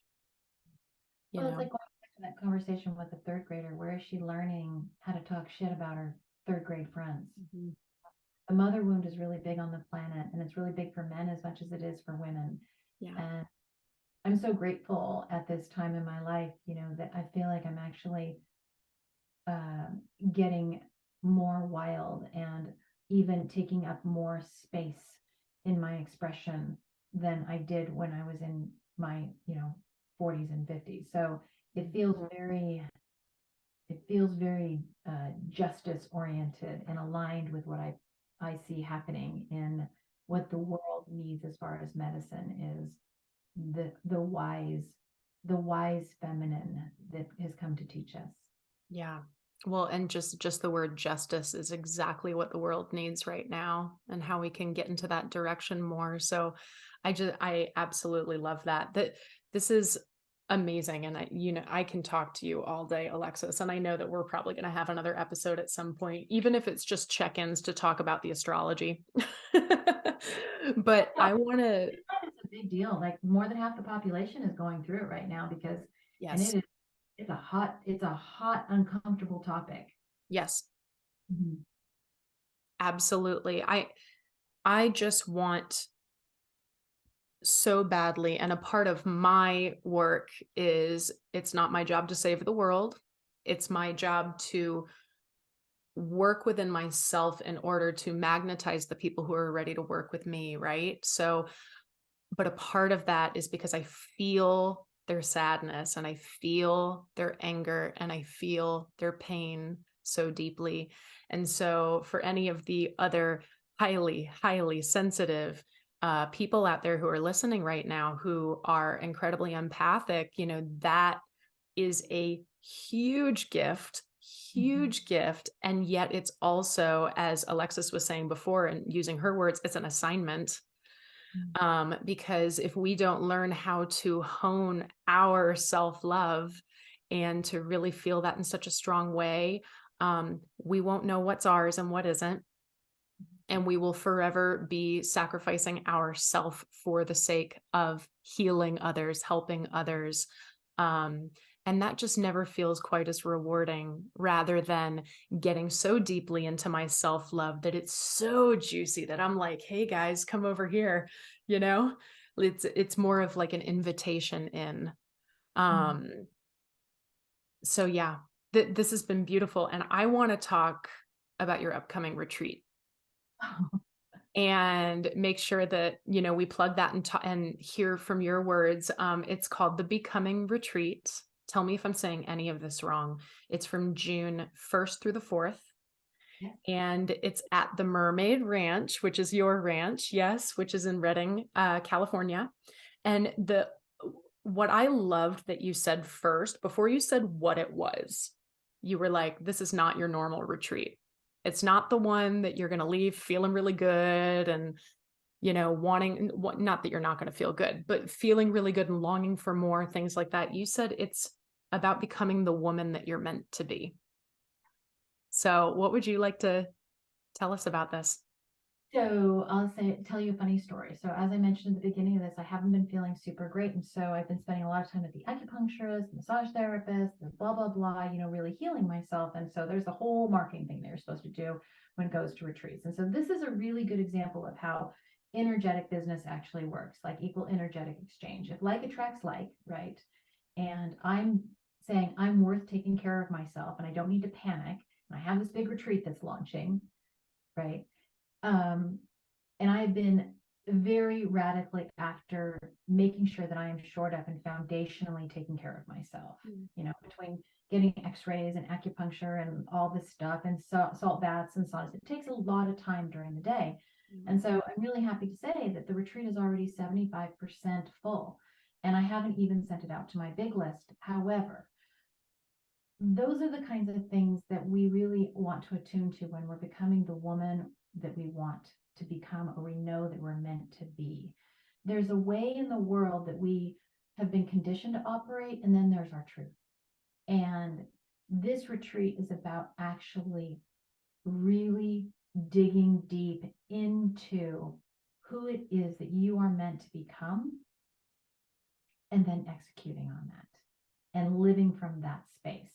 you Well, it's know. like going back to that conversation with the third grader. Where is she learning how to talk shit about her third grade friends? Mm-hmm. The mother wound is really big on the planet, and it's really big for men as much as it is for women. Yeah. And I'm so grateful at this time in my life, you know, that I feel like I'm actually uh, getting more wild and even taking up more space in my expression than I did when I was in my, you know, 40s and 50s. So it feels very, justice oriented and aligned with what I see happening in what the world needs as far as medicine is the wise feminine that has come to teach us. Yeah. Well, and just the word justice is exactly what the world needs right now, and how we can get into that direction more. So I absolutely love that. That this is amazing. And you know, I can talk to you all day, Alexis, and I know that we're probably going to have another episode at some point, even if it's just check-ins to talk about the astrology. But Yeah, I want to, it's a big deal. Like more than half the population is going through it right now because, and yes, it's a hot, uncomfortable topic. yes, Mhm. absolutely. I just want so badly. And a part of my work is, it's not my job to save the world. It's my job to work within myself in order to magnetize the people who are ready to work with me. Right. So, but a part of that is because I feel their sadness, and I feel their anger, and I feel their pain so deeply. And so for any of the other highly, highly sensitive people out there who are listening right now, who are incredibly empathic, you know, that is a huge gift, Mhm. huge gift. And yet it's also, as Alexis was saying before, and using her words, it's an assignment. Because if we don't learn how to hone our self-love and to really feel that in such a strong way, we won't know what's ours and what isn't. And we will forever be sacrificing ourself for the sake of healing others, helping others. Um, and that just never feels quite as rewarding, rather than getting so deeply into my self-love that it's so juicy that I'm like, hey guys, come over here, you know? It's more of like an invitation in. Mm. Um, so yeah, this has been beautiful. And I want to talk about your upcoming retreat and make sure that, we plug that and hear from your words. It's called the Becoming Retreat. Tell me if I'm saying any of this wrong. It's from June 1st through the 4th. Yes. And it's at the Mermaid Ranch, which is your ranch, yes, which is in Redding, California. And what I loved that you said first, before you said what it was, you were like, this is not your normal retreat. It's not the one that you're going to leave feeling really good and, wanting, not that you're not going to feel good, but feeling really good and longing for more, things like that. You said it's about becoming the woman that you're meant to be. So what would you like to tell us about this? So tell you a funny story. So as I mentioned at the beginning of this, I haven't been feeling super great. And so I've been spending a lot of time at the acupuncturist, massage therapist, blah, blah, blah, really healing myself. And so there's a whole marketing thing that you're supposed to do when it goes to retreats. And so this is a really good example of how energetic business actually works, like equal energetic exchange. If like attracts like, right? And I'm saying I'm worth taking care of myself and I don't need to panic. And I have this big retreat that's launching, right? Um, and I've been very radically after making sure that I am shored up and foundationally taking care of myself, between getting x-rays and acupuncture and all this stuff and salt baths and saunas. It takes a lot of time during the day. And so I'm really happy to say that the retreat is already 75% full. And I haven't even sent it out to my big list. However, those are the kinds of things that we really want to attune to when we're becoming the woman that we want to become, or we know that we're meant to be. There's a way in the world that we have been conditioned to operate, and then there's our truth. And this retreat is about actually really digging deep into who it is that you are meant to become, and then executing on that and living from that space.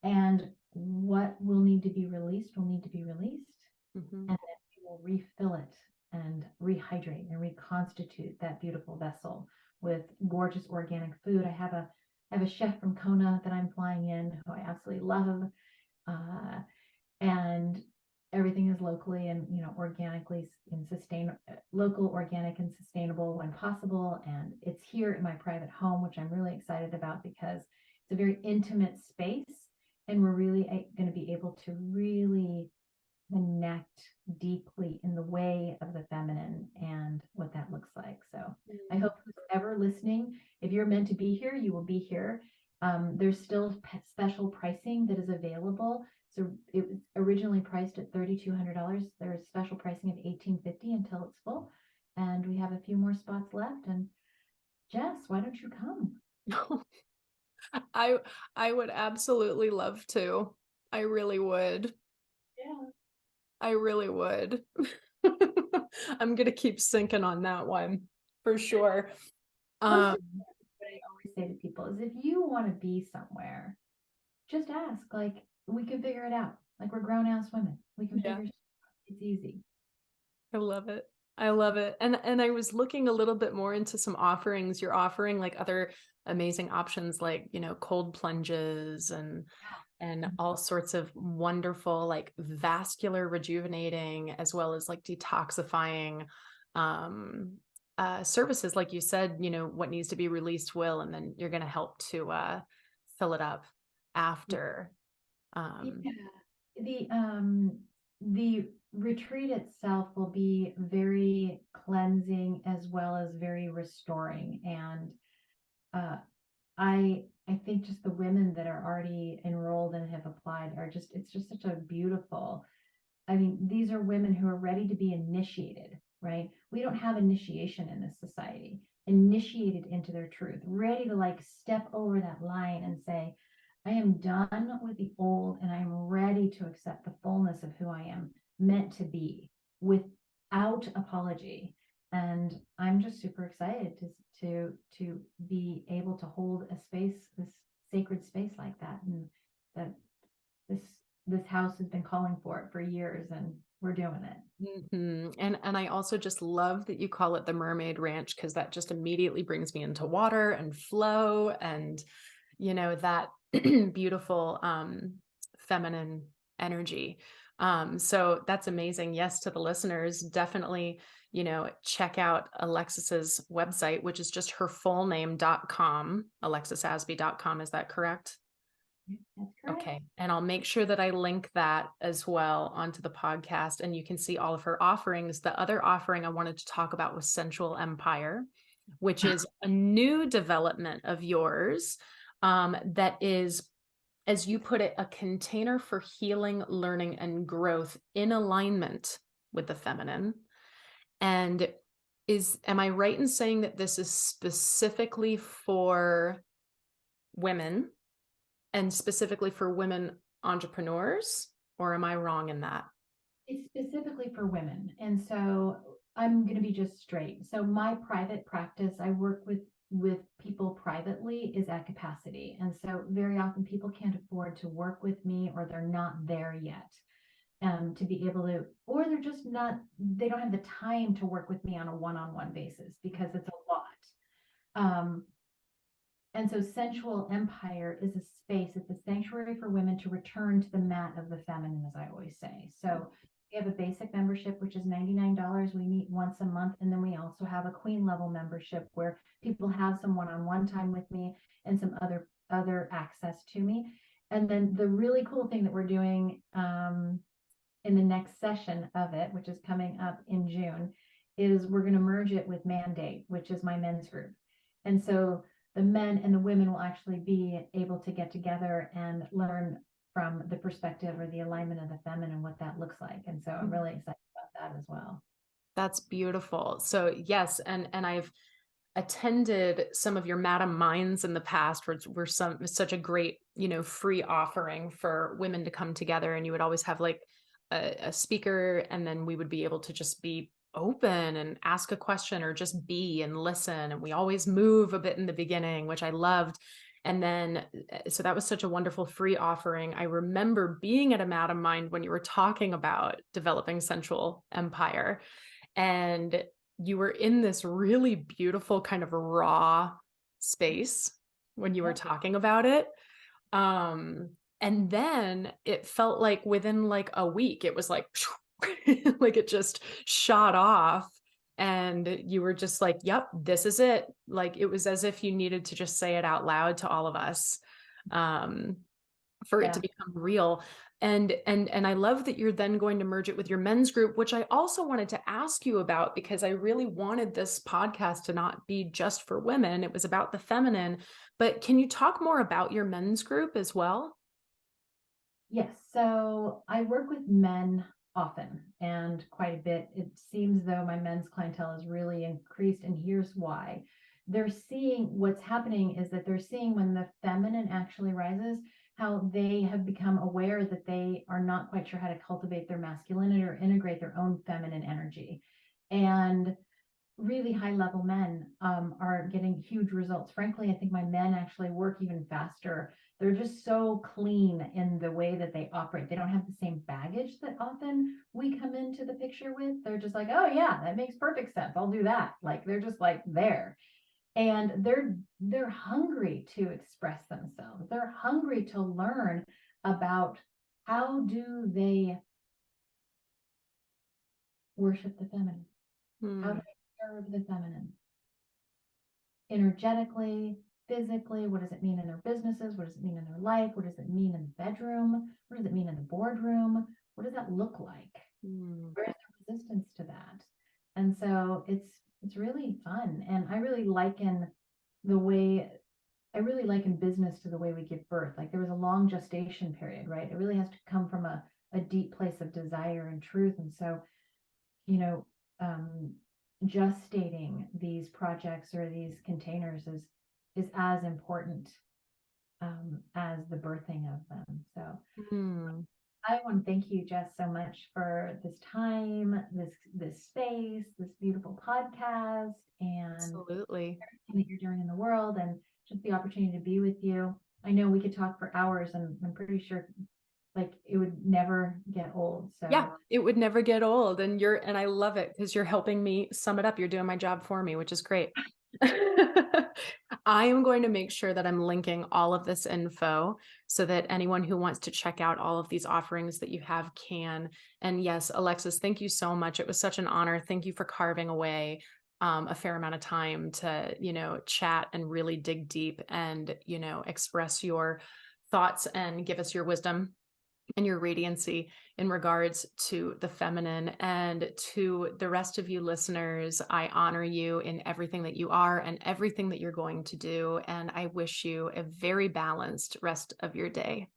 And what will need to be released will need to be released. Mm-hmm. And then we will refill it and rehydrate and reconstitute that beautiful vessel with gorgeous organic food. I have a chef from Kona that I'm flying in who I absolutely love. And everything is locally and organically and local, organic, and sustainable when possible. And it's here in my private home, which I'm really excited about because it's a very intimate space, and we're really going to be able to really connect deeply in the way of the feminine and what that looks like. So I hope who's ever listening, if you're meant to be here, you will be here. There's still special pricing that is available. So it was originally priced at $3,200. There's special pricing of $1,850 until it's full. And we have a few more spots left. And Jess, why don't you come? I would absolutely love to. I really would. Yeah. I really would. I'm gonna keep sinking on that one for sure. Most Um, of what I always say to people is if you want to be somewhere, just ask. Like, we can figure it out. Like, we're grown ass women. We can yeah, figure it out. It's easy. I love it. I love it. And I was looking a little bit more into some offerings. You're offering like other amazing options like, cold plunges and all sorts of wonderful like vascular rejuvenating as well as like detoxifying services. Like you said, what needs to be released will, and then you're going to help to fill it up after. Yeah. The retreat itself will be very cleansing as well as very restoring. And uh, I think just the women that are already enrolled and have applied are it's just such a beautiful. I mean, these are women who are ready to be initiated, right? We don't have initiation in this society, initiated into their truth, ready to like step over that line and say, I am done with the old and I'm ready to accept the fullness of who I am meant to be without apology. And I'm just super excited to be able to hold a space, this sacred space like that, and that this this house has been calling for it for years, and we're doing it. And I also just love that you call it the Mermaid Ranch, because that just immediately brings me into water and flow and that beautiful feminine energy. So that's amazing. Yes, to the listeners, definitely, check out Alexis's website, which is just her full name.com, alexisasbe.com. Is that correct? That's correct. Okay. And I'll make sure that I link that as well onto the podcast, and you can see all of her offerings. The other offering I wanted to talk about was Sensual Empire, which is a new development of yours, that is, as you put it, a container for healing, learning, and growth in alignment with the feminine. And am I right in saying that this is specifically for women? And specifically for women entrepreneurs, or am I wrong in that? It's specifically for women. And so I'm going to be just straight. So my private practice, I work with people privately, is at capacity. And so very often people can't afford to work with me, or they're not there yet to be able to, or they're just not, they don't have the time to work with me on a one-on-one basis because it's a lot. And so Sensual Empire is a space, it's a sanctuary for women to return to the mat of the feminine, as I always say. So we have a basic membership, which is $99. We meet once a month. And then we also have a queen level membership where people have some one-on-one time with me and some other access to me. And then the really cool thing that we're doing in the next session of it, which is coming up in June, is we're going to merge it with Mandate, which is my men's group. And so the men and the women will actually be able to get together and learn from the perspective or the alignment of the feminine, what that looks like. And so I'm really excited about that as well. That's beautiful. So yes, and I've attended some of your Madam Minds in the past, where were such a great, free offering for women to come together, and you would always have like a speaker, and then we would be able to just be open and ask a question or just be and listen. And we always move a bit in the beginning, which I loved. And then, so that was such a wonderful free offering. I remember being at a Madam Mind when you were talking about developing Sensual Empire, and you were in this really beautiful kind of raw space when you were talking about it. And then it felt like within like a week, it was like, like it just shot off. And you were just like, yep, this is it. Like it was as if you needed to just say it out loud to all of us, for it to become real. And I love that you're then going to merge it with your men's group, which I also wanted to ask you about, because I really wanted this podcast to not be just for women. It was about the feminine. But can you talk more about your men's group as well? Yes. So I work with men often and quite a bit. It seems though my men's clientele has really increased, and here's why. They're seeing what's happening is that they're seeing when the feminine actually rises, how they have become aware that they are not quite sure how to cultivate their masculinity or integrate their own feminine energy. And really high level men are getting huge results. Frankly, I think my men actually work even faster. They're just so clean in the way that they operate. They don't have the same baggage that often we come into the picture with. They're just like, oh yeah, that makes perfect sense. I'll do that. Like they're just like there. And they're hungry to express themselves. They're hungry to learn about how do they worship the feminine? How do they serve the feminine? Energetically, physically, what does it mean in their businesses? What does it mean in their life? What does it mean in the bedroom? What does it mean in the boardroom? What does that look like? Where is the resistance to that? And so it's really fun. And I really liken business to the way we give birth. Like there was a long gestation period, right? It really has to come from a deep place of desire and truth. And so, you know, gestating these projects or these containers is as important as the birthing of them. So I want to thank you, Jess, so much for this time, this space, this beautiful podcast, and Absolutely. everything that you're doing in the world, and just the opportunity to be with you. I know we could talk for hours, and I'm pretty sure like it would never get old. Yeah, So it would never get old, and I love it because you're helping me sum it up. You're doing my job for me, which is great. I am going to make sure that I'm linking all of this info so that anyone who wants to check out all of these offerings that you have can. And yes, Alexis, thank you so much. It was such an honor. Thank you for carving away a fair amount of time to, chat and really dig deep and, express your thoughts and give us your wisdom and your radiancy in regards to the feminine. And to the rest of you listeners, I honor you in everything that you are and everything that you're going to do. And I wish you a very balanced rest of your day.